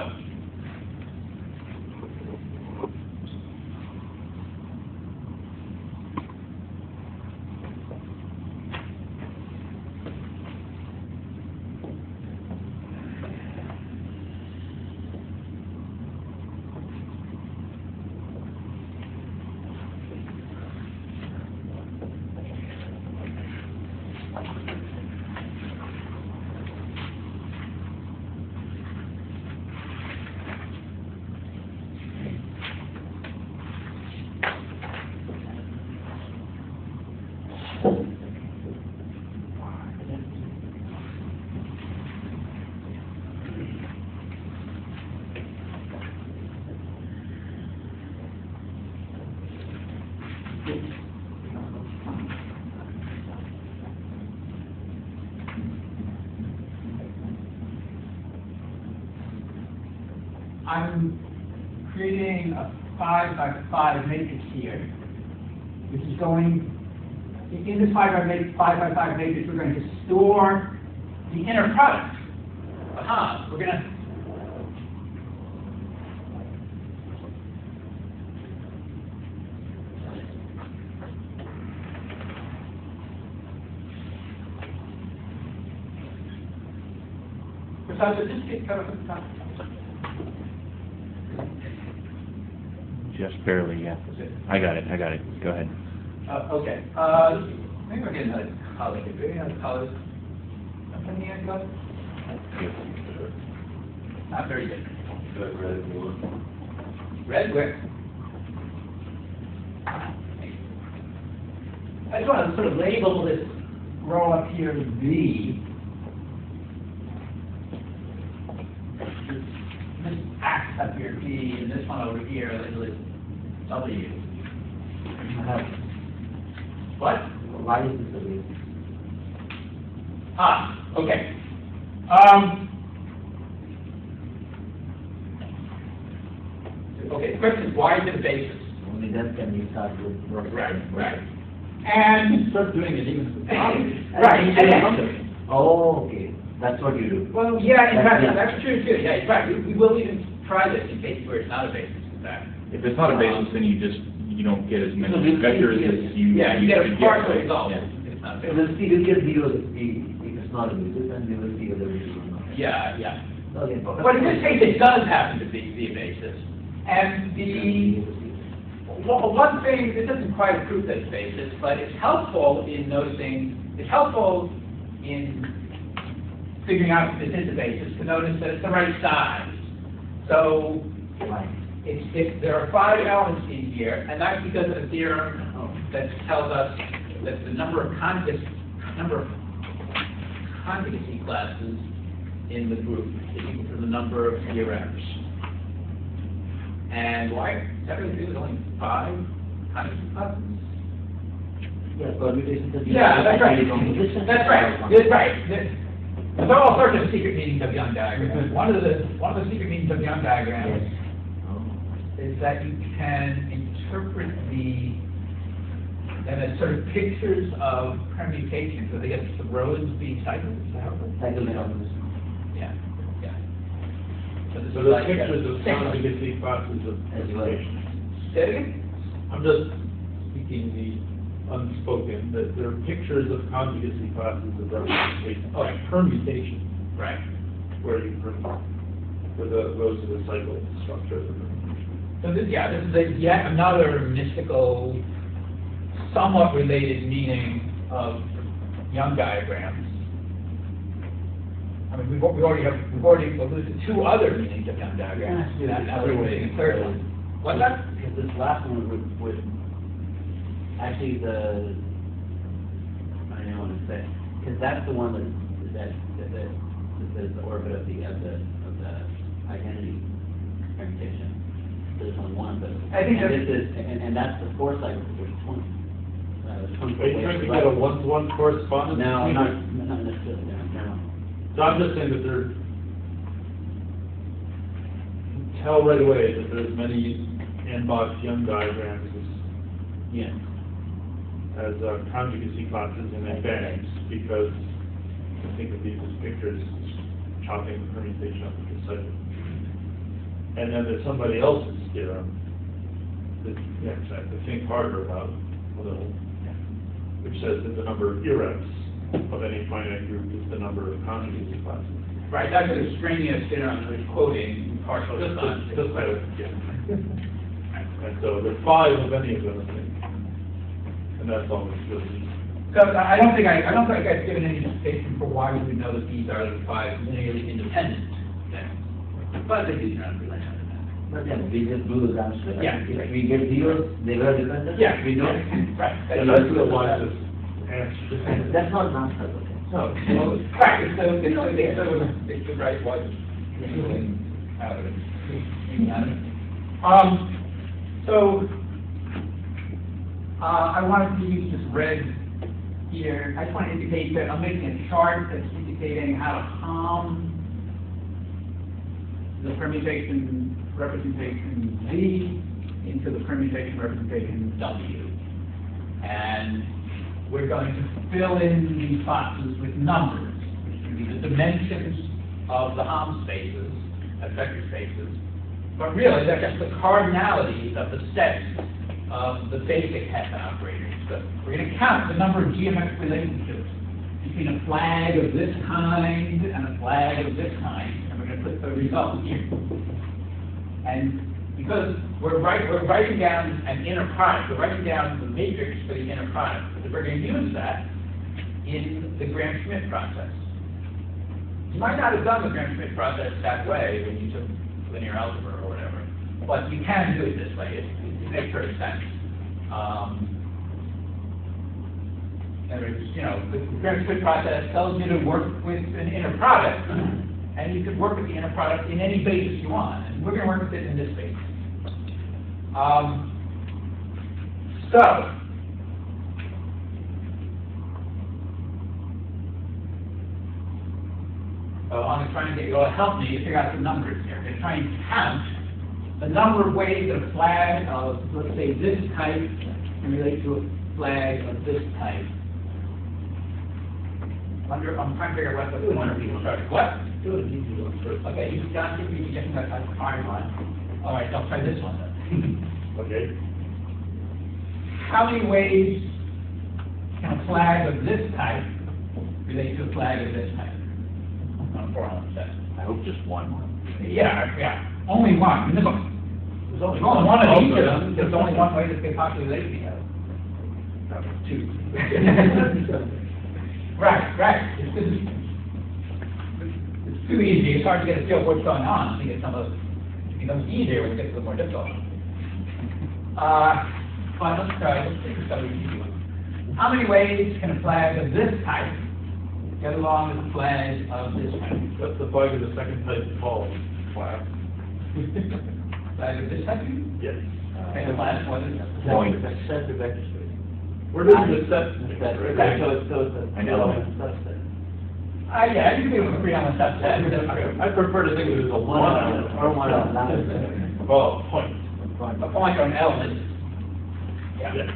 I'm creating a 5 by 5 matrix here, which is going, in this 5 by 5 matrix, we're going to store the inner product. We're going to, Professor, just get cut off at the top. Just barely, yeah. I got it. Go ahead. Okay. Maybe we'll get another color. Do we have another color? Something here, go? Not very good. Red, where? I just want to sort of label this row up here as B. This axe up here, B, and this one over here, label it W. What? Why is this the way? Okay. Okay, the question is, why is it a basis? Only then can we start to work. Right. And Start doing it even. right. Oh, okay. That's what you do. Well, yeah, in fact, Yeah. that's true too. Yeah, in fact, we will even try this in cases where it's not a basis. In fact. If it's not a basis, then you don't get as many So we'll see vectors here. as you. Yeah, you get a partial right? result. Yeah. It's not a So basis. we'll get zeros if it's not a basis, and we will see whether it is or not. Yeah. Okay. But in this case, it does happen to be a basis. And one thing, this isn't quite a proof that it's basis, but it's helpful in noticing, it's helpful in figuring out if this is a basis to notice that it's the right size. So if there are 5 elements in here, and that's because of a theorem that tells us that the number of conjugacy classes in the group is equal to the number of theorems. And why? There's only 5 constant classes. Yeah, permutations. Yeah, that's right. That's right. That's right. There are all sorts of secret meanings of Young diagrams. One of the secret meanings of Young diagrams is that you can interpret them as sort of pictures of permutation, so they get the rows being cycles. Cycle metabolism. Yeah, yeah. this So is the like pictures of same- conjugacy classes of As well. permutation. Say it again? I'm just speaking the unspoken, that there are pictures of conjugacy classes of representation, Oh. like permutation, Right. where you permute, where those are the cycle structure of the permutation. So this is yet another mystical, somewhat related meaning of Young diagrams. I mean, we've already alluded to 2 other meanings of Young diagrams. Now we're waiting a third one. What's that? Because this last one would actually I don't know what to say, because that's the one that says the orbit of the identity permutation. There's only one, but I think and that's the 4 cycle, there's 20. There's 24 Are you trying to get a one-to-one correspondence? No, not necessarily, no. So I'm just saying that there, you can tell right away that there's many n-box Young diagrams Yeah. as conjugacy classes in advance, because I think of these as pictures chopping the permutation up into cycles. And then there's somebody else's theorem that you have to think harder about a little, which says that the number of irreps of any finite group is the number of conjugacy classes. Right, that's an extraneous theorem that's quoting partial Just response. And so there's 5 of any of them, I think. And that's all it's really. So I don't think I've given any justification for why we would know that these are the 5 linearly independent things. But they do not relate to that. But then we just do the Gram-Schmidt. Yeah. If we get zeros, they were dependent. Yeah, We don't. Right. And that's the one that's answered. That's not Gram-Schmidt, okay. No, right, so they could write what out of it. So I wanted to use this red here. I just want to indicate that I'm making a chart that's indicating how to harm the permutation representation Z into the permutation representation W. And we're going to fill in these boxes with numbers, which can be the dimensions of the Hom spaces, as vector spaces. But really, they're just the cardinalities of the sets of the basic Hecke operators. So we're going to count the number of geometric relationships between a flag of this kind and a flag of this kind, and we're going to put the result here. And because we're writing down an inner product, we're writing down the matrix for the inner product, because we're going to use that in the Gram-Schmidt process. You might not have done the Gram-Schmidt process that way when you took linear algebra or whatever, but you can do it this way. It makes perfect sense. And the Gram-Schmidt process tells you to work with an inner product, and you could work with the inner product in any basis you want. And we're going to work with it in this basis. So I'm trying to get you all to help me figure out the numbers here. I'm going to try and count the number of ways that a flag of, let's say, this type can relate to a flag of this type. I'm trying to figure out what the one of these are. What? Do it easy one first. Okay, you've got to be getting that hard one. All right, I'll try this one then. Okay. How many ways can a flag of this type relate to a flag of this type? On a 400 set. I hope just one. Yeah, only one. There's only one of each of them. There's only one way that they possibly relate together. That was 2. Right. It's too easy. It's hard to get a feel of what's going on. I think it becomes easier when it gets a little more difficult. Fine, let's try. Let's take a easy one. How many ways can a flag of this type get along with the flag of this country. That's the flag of the second type of fall flag. Flag of this country? Yes. And the last one is? Point. Set the vector space. Where does the set? Okay. So it's An element. subset. Yeah, you can be able to agree on the subset. I prefer to think of it as a One one element, element. or one element. Well, point. A point or an element. Yeah. Yes.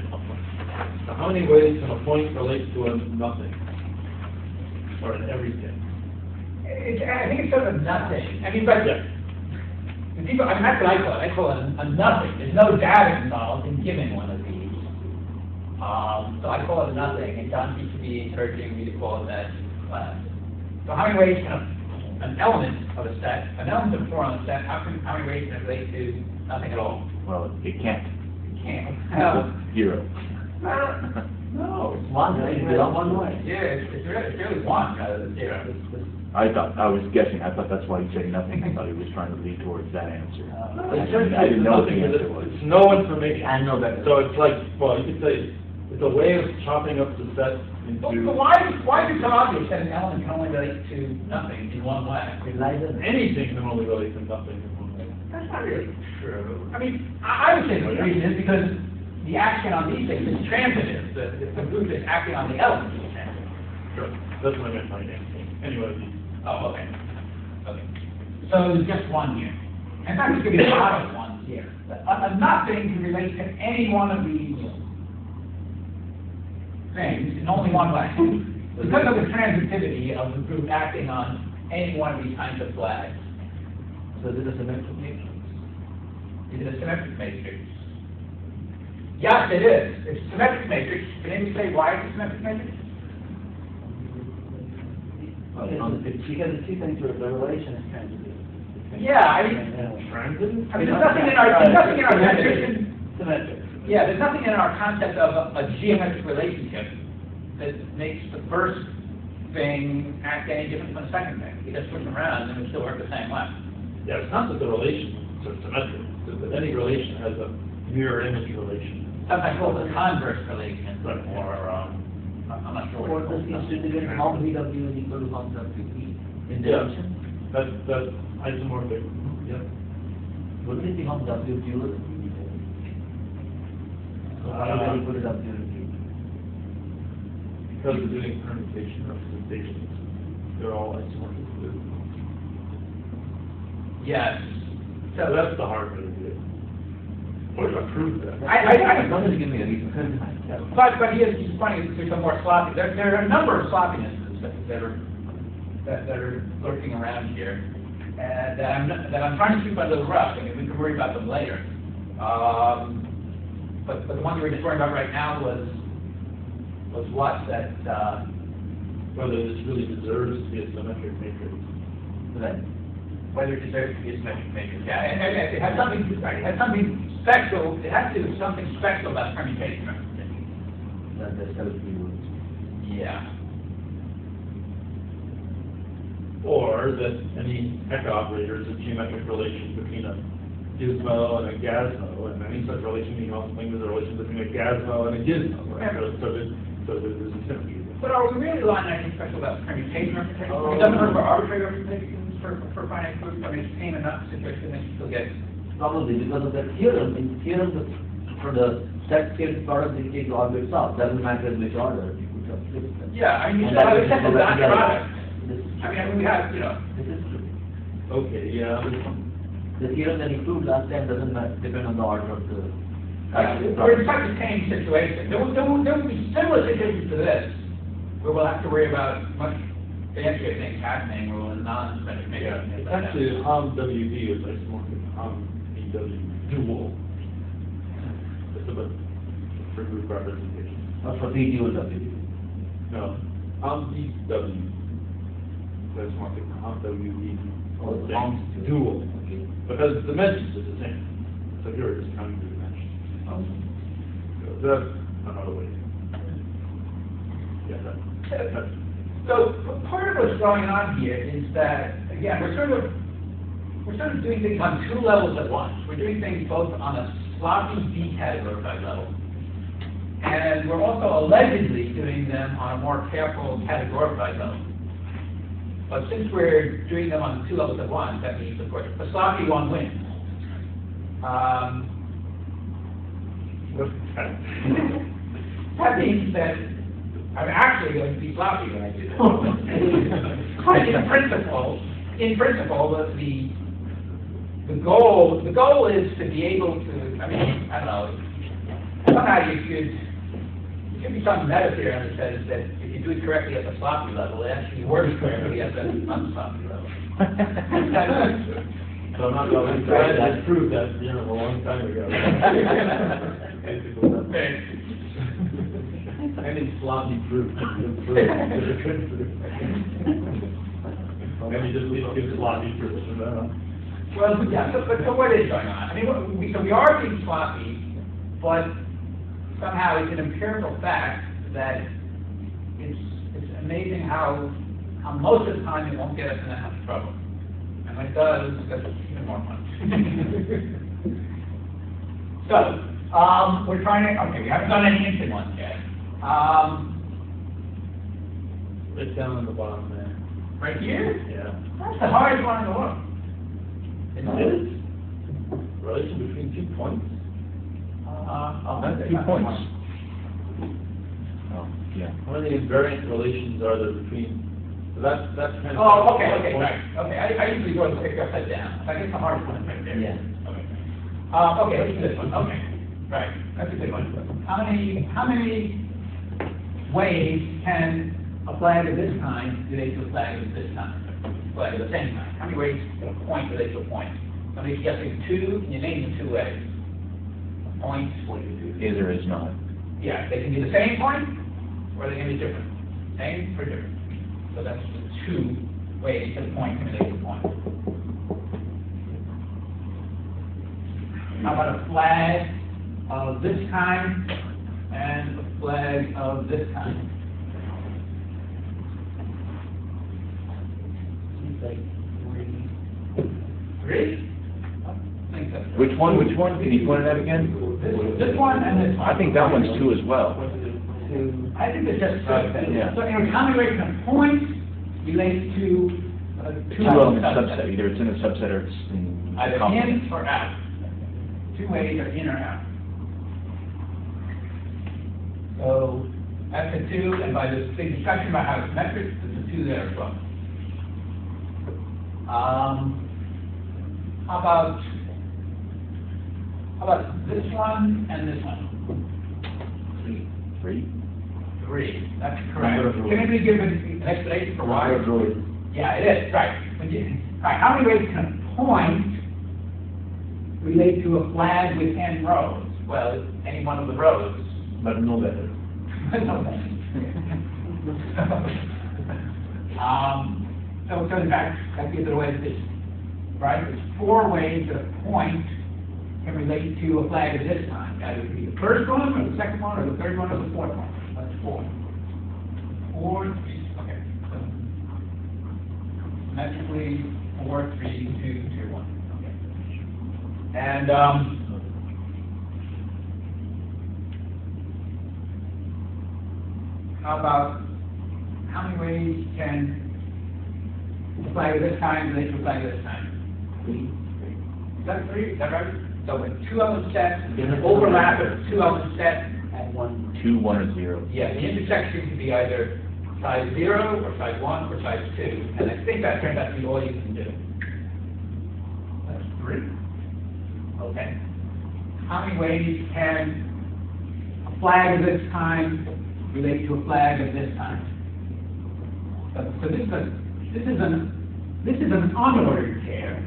Now, how many ways can a point relate to a nothing? Or an everything? I think it's sort of nothing. I mean, but Yes. the people, I mean, that's what I call it. I call it a nothing. There's no data involved in giving one of these. So I call it a nothing, and John seems to be encouraging me to call it that class. So how many ways can an element of a set, an element of a form of a set, how many ways can it relate to nothing at all? Well, it can't. It can't. Zero. No. It's one, right? It's one way. Yeah, it's really one rather than zero. I was guessing, I thought that's why he said nothing, I thought he was trying to lead towards that answer. I didn't know what the answer was. It's no information. And no vector. So it's like, well, you could say, it's a way of chopping up the set But into why is it so obvious that an element can only relate to nothing in one way? It lies in it. anything can only relate to nothing in one way. That's not really true. I mean, I would say the reason is because the action on these things is transitive. The group is acting on the element is transitive. Sure, that's what I meant by name. Anyway, Oh, okay. Okay. So there's just one here. In fact, there's going to be a lot of ones here. A nothing can relate to any one of these things in only one way. Because of the transitivity of the group acting on any one of these kinds of flags. So this is a symmetric matrix. Is it a symmetric matrix? Yes, it is. It's a symmetric matrix. Can anybody say why it's a symmetric matrix? Because the two things are, the relation is transitive. Yeah, I mean, transitive? there's nothing in our definition. Symmetric. Yeah, there's nothing in our concept of a geometric relationship that makes the first thing act any different from the second thing. You just switch them around and it still work the same way. Yeah, it's not that the relations are symmetric, it's that any relation has a mirror image relation. Sometimes called a converse relation, Right. or, I'm not sure Or what this it's called. is to get how VW is equal to how WP in Yeah. dimension. That's isomorphic. Yeah. What is the how WQ is? So how do we put it up here? Because we're doing permutation representations, they're all isomorphic. Yes. So that's the hard way to do it. Or to prove that. Don't give me a reason. But he's pointing to some more sloppy. There are a number of sloppinesses that are lurking around here, and that I'm trying to keep under the rug. I mean, we can worry about them later. But the one we were just worrying about right now was what that. Whether this really deserves to be a symmetric matrix. Right. Whether it deserves to be a symmetric matrix. Yeah, and it has something. Right, it has something special. It has to do something special about permutation representation. That's how it rules. Yeah. Or that any Hecke operator is a geometric relation between a gizmo and a gazmo, and any such relation being also linked with a relation between a gazmo and a gizmo, right? So there's a symmetry. But are we really relying on anything special about permutation representation? It doesn't work for arbitrary representations for finite groups. I mean, it's same enough situation that you still get. Probably because of the theorem. In theorem, for the set theory product, it takes all bits out. Doesn't matter in which order. You put up six. Yeah, I mean, you And still have that a set of is dot together. product. This is I mean, we have, you know, This is true. Okay, yeah. The theorem that he proved last time doesn't depend on the order of the. we're in such the same situation. There will be similar situations to this, where we'll have to worry about much fancier things happening, where we'll non-symmetric Yeah, matrix. it's actually Ham WD is isomorphic Ham BW dual. It's about for group representation. Or for PG or WD. No, Ham BW is isomorphic Ham WD. Oh, the Ham's dual. Okay. Because the dimensions are the same. So here it's counting the dimensions. So that's another way. Yeah, that's. So part of what's going on here is that, again, we're sort of doing things on two levels at once. We're doing things both on a sloppy decategorized level, and we're also allegedly doing them on a more careful categorified level. But since we're doing them on 2 levels at once, that means, of course, the sloppy one wins. That means that I'm actually going to be sloppy when I do this. In principle, the goal is to be able to, I mean, I don't know, somehow there should be some meta theorem that says that if you do it correctly at the sloppy level, it actually works correctly at the unsloppy level. So I'm not going to try to prove that, a long time ago. Any sloppy proof. Maybe just give sloppy proofs. Well, yeah, so what is going on? I mean, so we are being sloppy, but somehow it's an empirical fact that it's amazing how most of the time it won't get us in that much trouble. And when it does, that's even more fun. So, we're trying to, okay, we haven't done any instant ones yet. Right down on the bottom there. Right here? Yeah. That's the hardest one in the world. It is? Relation between 2 points? That's 2 points. Oh, yeah. How many invariant relations are there between, so that's kind of. Oh, okay, right. Okay, I usually go and pick upside down. So I guess the hardest one is right there. Yeah. Okay. Okay, let's do this one. Okay. Right. That's a good one. How many ways can a flag of this kind relate to a flag of this kind? Flag of the same kind. How many ways can a point relate to a point? Somebody's guessing 2, and you name them 2 ways. A point. Is or is not. Yeah, they can be the same point, or they can be different. Same or different. So that's the 2 ways that a point can relate to a point. How about a flag of this kind and a flag of this kind? Seems like 3? I think that's Which one? Can you point it out again? This one and this one. I think that one's 2 as well. I think it's just Yeah. so anyway, how many ways can a point relate to a 2-element subset. Either it's in a subset or it's in a either complement. in or out. 2 ways are in or out. So that's a 2, and by this big discussion about how it's metric, there's a 2 there as well. How about this one and this one? 3? 3. That's correct. Can anybody give an explanation for why? Yeah, it is, right. Right, how many ways can a point relate to a flag with n rows? Well, any one of the rows. But no better. No better. So in fact, that gives it away to this, right? There's 4 ways that a point can relate to a flag of this kind. Either it be the first one, or the second one, or the third one, or the fourth one. That's 4. 4, okay. So, symmetrically, 4, 3, 2, 2, 1. Okay. And how many ways can a flag of this kind relate to a flag of this kind? 3. Is that 3? Is that right? So a 2-element set, an overlap of a 2-element set, and 1. 2, 1, or 0. Yeah, the intersection can be either size 0, or size 1, or size 2. And I think that turns out to be all you can do. That's 3. Okay. How many ways can a flag of this kind relate to a flag of this kind? So this is an unordered pair.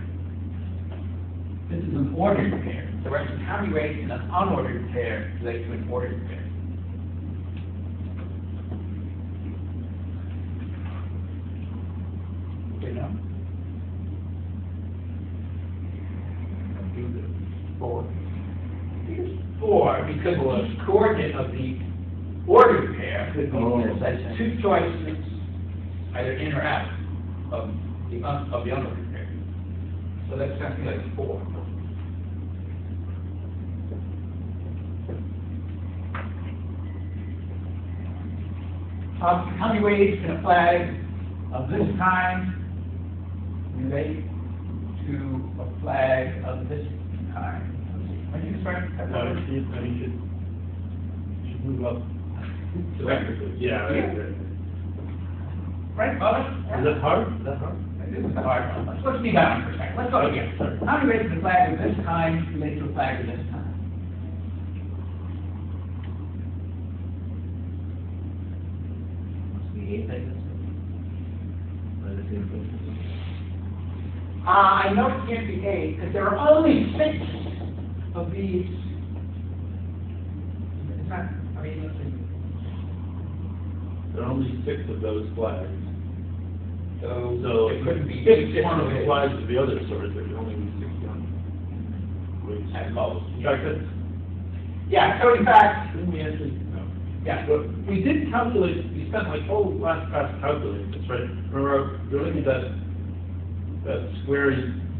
This is an ordered pair. So we're asking how many ways can an unordered pair relate to an ordered pair? You know? 4. I think it's 4 because each coordinate of the ordered pair could be intersection. 2 choices, either in or out of the unordered pair. So that's something like 4. How many ways can a flag of this kind relate to a flag of this kind? When you start, I think you should move up symmetrically. Yeah. right, Bubba? Is that hard? Is that hard? This is the hard one. Let's be down for a second. Let's go again. How do you relate to the flag of this kind relate to a flag of this kind? Must be eight, I guess. Or the same thing. I know it can't be 8, because there are only 6 of these. It's not, I mean, let's see. There are only 6 of those flags. So it couldn't be If 8 one of the different flags of the other sort, there can only be 6 ways. at most. In fact, that's, Yeah, so in fact, didn't we actually, no. yeah, But we did calculate, we spent like whole last class calculating this, right? Remember, we were looking at that square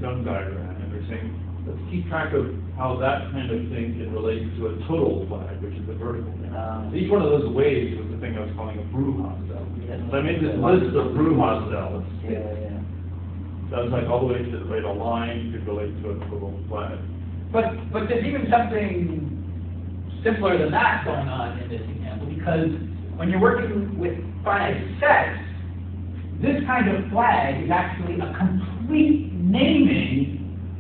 Young diagram, and we're saying, let's keep track of how that kind of thing can relate to a total flag, which is the vertical thing. So each one of those waves was the thing I was calling a Brouhaha cell. So I made this list of Brouhaha cells. Yeah. That was like all the way to, right, a line could relate to a total flag. but there's even something simpler than that going on in this example, because when you're working with finite sets, this kind of flag is actually a complete naming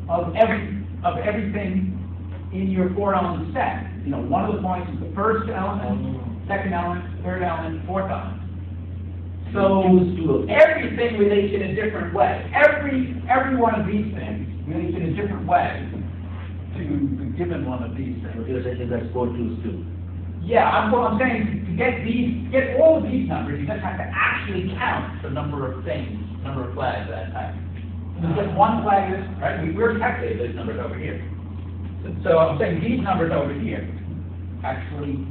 of everything in your 4-element set. You know, one of the points is the first element, second element, third element, fourth element. So everything relates in a different way. Every one of these things relates in a different way to the given one of these things. You're saying that's 4 2s too. Yeah, I'm saying to get all of these numbers, you just have to actually count the number of things, number of flags at that time. There's just one flag, right? We're calculating these numbers over here. So I'm saying these numbers over here actually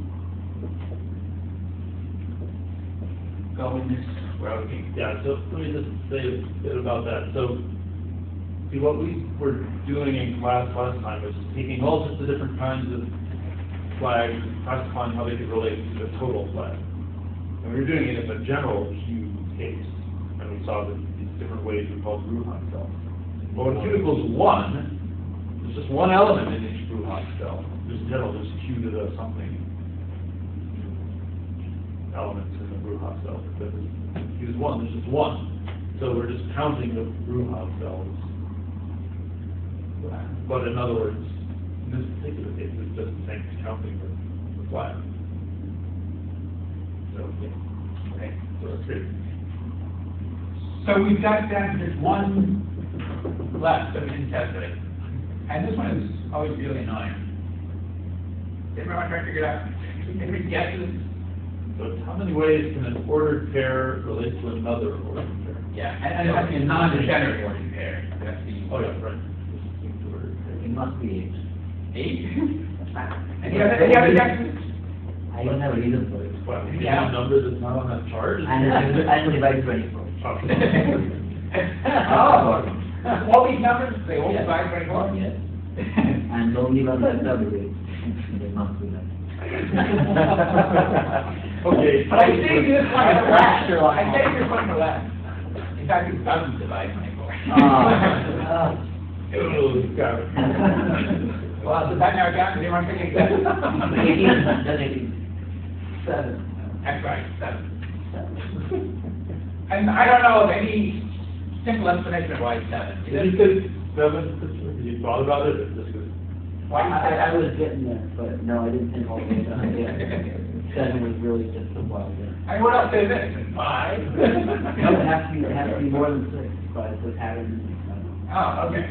go in this row here. Yeah, so let me just say a bit about that. So, see, what we were doing in class last time was taking all sorts of different kinds of flags and classifying how they could relate to a total flag. And we were doing it in the general Q case, and we saw that these different ways we called Brouhaha cells. Well, when Q equals 1, there's just one element in each Brouhaha cell. There's general, there's Q to the something elements in the Brouhaha cell. But Q is 1, there's just one. So we're just counting the Brouhaha cells. But in other words, in this particular case, it's just the same as counting the flag. So, yeah. Okay. So that's great. So we've got down to just one left that we didn't test today. And this one is always really annoying. Did everyone try to figure it out? Anybody guesses? So it's how many ways can an ordered pair relate to another ordered pair? Yeah, and it has to be a non-degenerate ordered pair. It has to be. Oh, yeah, right. It must be 8. 8? Any other guesses? I don't have a reason for it. Well, if you Yeah. have a number that's not on that chart. And divide 24. Oh, all these numbers, they all Yes. divide 24? Yes. And don't leave on that W. They must be that. Okay. But I think this one is the last. I think this one is the last. In fact, it doesn't divide 24. Oh, got it. Well, does that narrow it down? Does anyone think it's 7? 18, that's 18. 7. That's right, 7. And I don't know of any simple explanation of why it's 7. Did you say 7? Did you thought about it, or just because? Why you say I that? was getting there, but no, I didn't think all the way down. Yeah. 7 was really just a while there. I mean, what else is it? 5? No, it has to be more than 6, but the pattern. Oh, okay.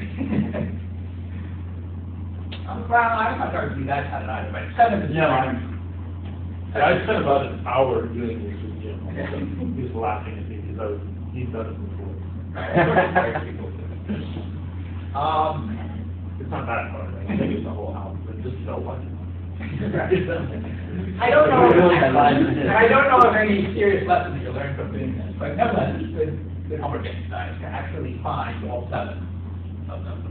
Well, I'm not going to be that kind of either, but 7 is. No, I spent about an hour doing this with Jim. He was laughing at me because he's done it before. It's not that hard. I think it's the whole album, but it just felt like it. I don't know. Really had lives in it. I don't know of any serious lessons you learn from doing this, but nevertheless, it's good homework exercise to actually find all 7 of them.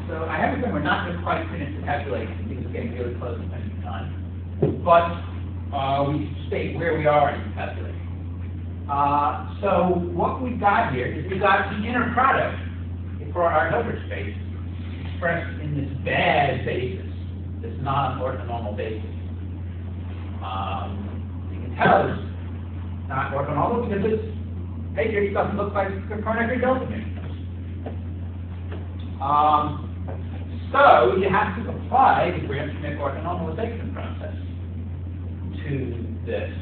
So I have a again, we're not just quite finished the calculation, because it's getting really close to finishing time. But we state where we are in the calculation. So what we've got here is we've got the inner product for our Hilbert space expressed in this Baez basis, this non-orthonormal basis. You can tell it's not orthonormal because its matrix doesn't look like the Kronecker delta matrix. So you have to apply the Gram-Schmidt orthonormalization process to this.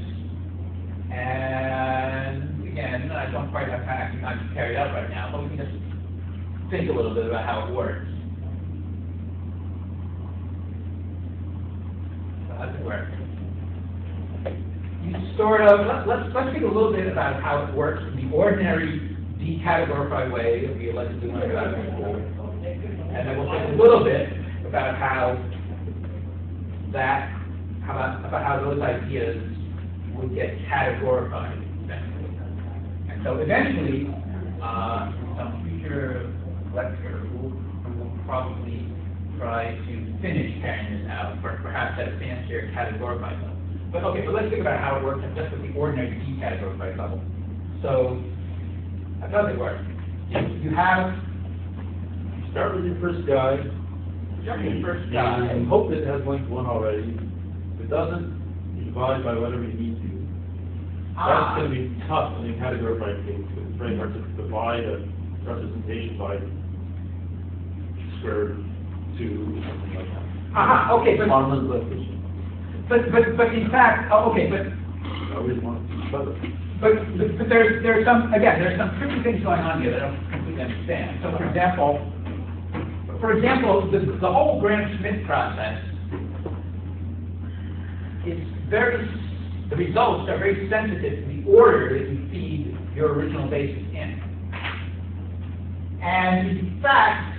And again, I don't quite have time to carry it out right now, but we can just think a little bit about how it works. So how does it work? You sort of, let's think a little bit about how it works in the ordinary decategorified way that we allegedly learned about in school. And then we'll think a little bit about how those ideas would get categorified eventually. And so eventually, in some future lecture, we'll probably try to finish carrying this out, or perhaps at a fancier categorified level. But okay, but let's think about how it works just at the ordinary decategorified level. So, how does it work? You Start with your first guy. And hope it has length 1 already. If it doesn't, you divide by whatever you need to. That's going to be tough in a categorified case, because it's very hard to divide a representation by square root 2, something like that. Okay, but Normal coefficient. But in fact, okay, but I always want to be better. but there's some tricky things going on here that I don't completely understand. So for example, the whole Gram-Schmidt process is the results are very sensitive to the order that you feed your original basis in. And in fact,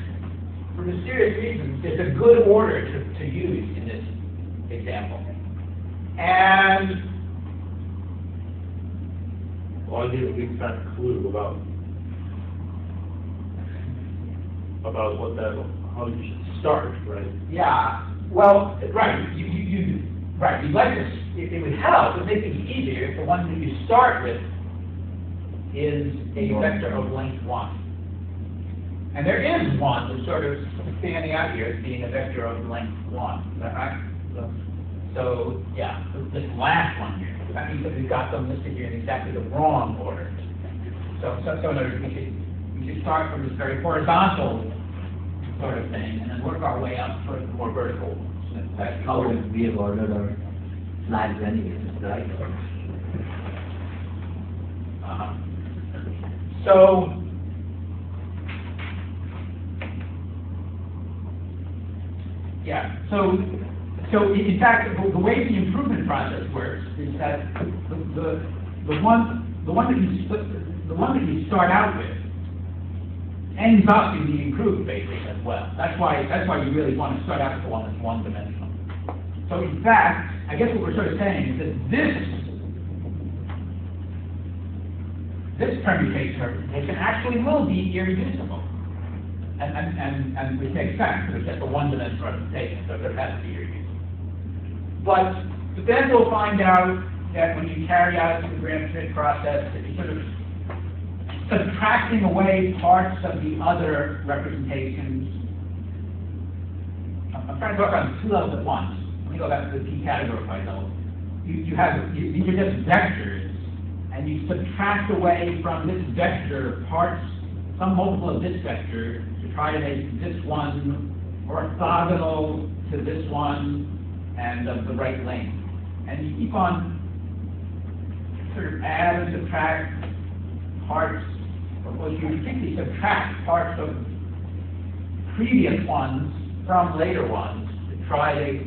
for mysterious reasons, there's a good order to use in this example. And Well, I'll give a big fat clue about how you should start, right? yeah, well, right, right. You'd like to. It would help. It would make things easier if the one that you start with is a vector of length 1. And there is one that's sort of standing out here as being a vector of length 1. Is that right? So yeah, this last one here. That means that we've got them listed here in exactly the wrong order. So in other words, we should start from this very horizontal sort of thing, and then work our way up towards the more vertical. That's how we have ordered our slides anyways, right? So, yeah, so in fact, the way the improvement process works is that the one that you start out with ends up in the improved basis as well. That's why you really want to start out with the one that's one-dimensional. So in fact, I guess what we're sort of saying is that this permutation representation actually will be irreducible. And which makes sense, because it's just a one-dimensional representation, so it has to be irreducible. But then we'll find out that when you carry out the Gram-Schmidt process, that you sort of subtracting away parts of the other representations. I'm trying to talk on 2 levels at once. Let me go back to the decategorified level. These are just vectors, and you subtract away from this vector parts, some multiple of this vector, to try to make this one orthogonal to this one and of the right length. And you keep on sort of add and subtract parts. Well, you particularly subtract parts of previous ones from later ones to try to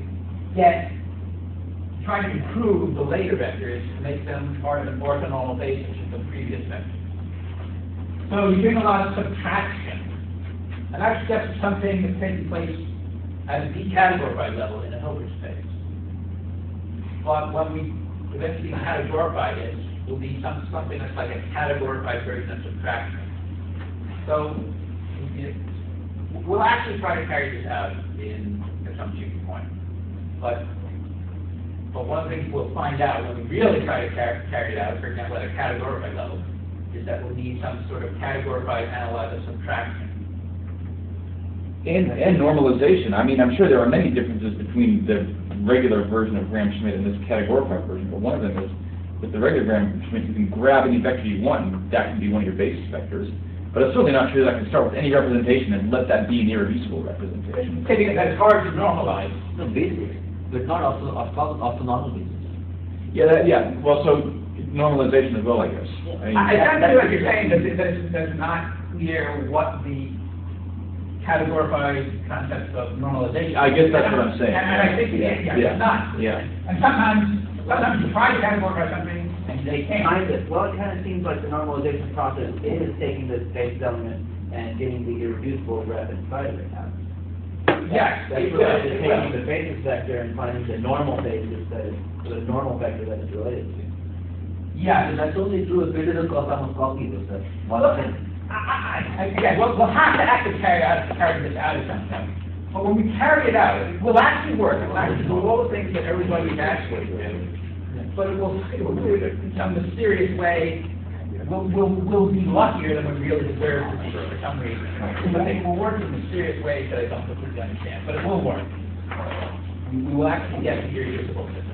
improve the later vectors to make them part of an orthonormal basis of the previous vectors. So you're doing a lot of subtraction. And that's just something that's taking place at a decategorified level in a Hilbert space. But when we eventually categorify it, will be something that's like a categorified version of subtraction. So we'll we'll actually try to carry this out in some future point. But one of the things we'll find out when we really try to carry it out, for example, at a categorified level, is that we'll need some sort of categorified analyze of subtraction. And normalization. I mean, I'm sure there are many differences between the regular version of Gram-Schmidt and this categorified version, but one of them is with the regular Gram-Schmidt, you can grab any vector you want, and that can be one of your basis vectors. But it's certainly not true that I can start with any representation and let that be an irreducible representation. Taking that it's hard to normalize. No, basis, but not orthonormal basis. Yeah. Well, so normalization as well, I guess. I don't see what you're saying, that it's not clear what the categorified concepts of normalization. I guess that's what I'm saying. And I think it's not. Yeah. And sometimes you try to categorize something and they can't. Well, it kind of seems like the normalization process is taking this base element and getting the irreducible rep inside of it now. Yes, That's it really will, just it taking will. the basis vector and finding the normal basis that is, the normal vector that it's related to. Yes. That's only true if it is a copy of that. Look, again, we'll have to actually carry this out at some point. But when we carry it out, it will actually work. It will actually do all the things that everybody is actually doing. But it will do it in some mysterious way. We'll be luckier than we really deserve to be for some reason. But it will work in mysterious ways that I don't completely understand. But it will work. We will actually get the irreducible system.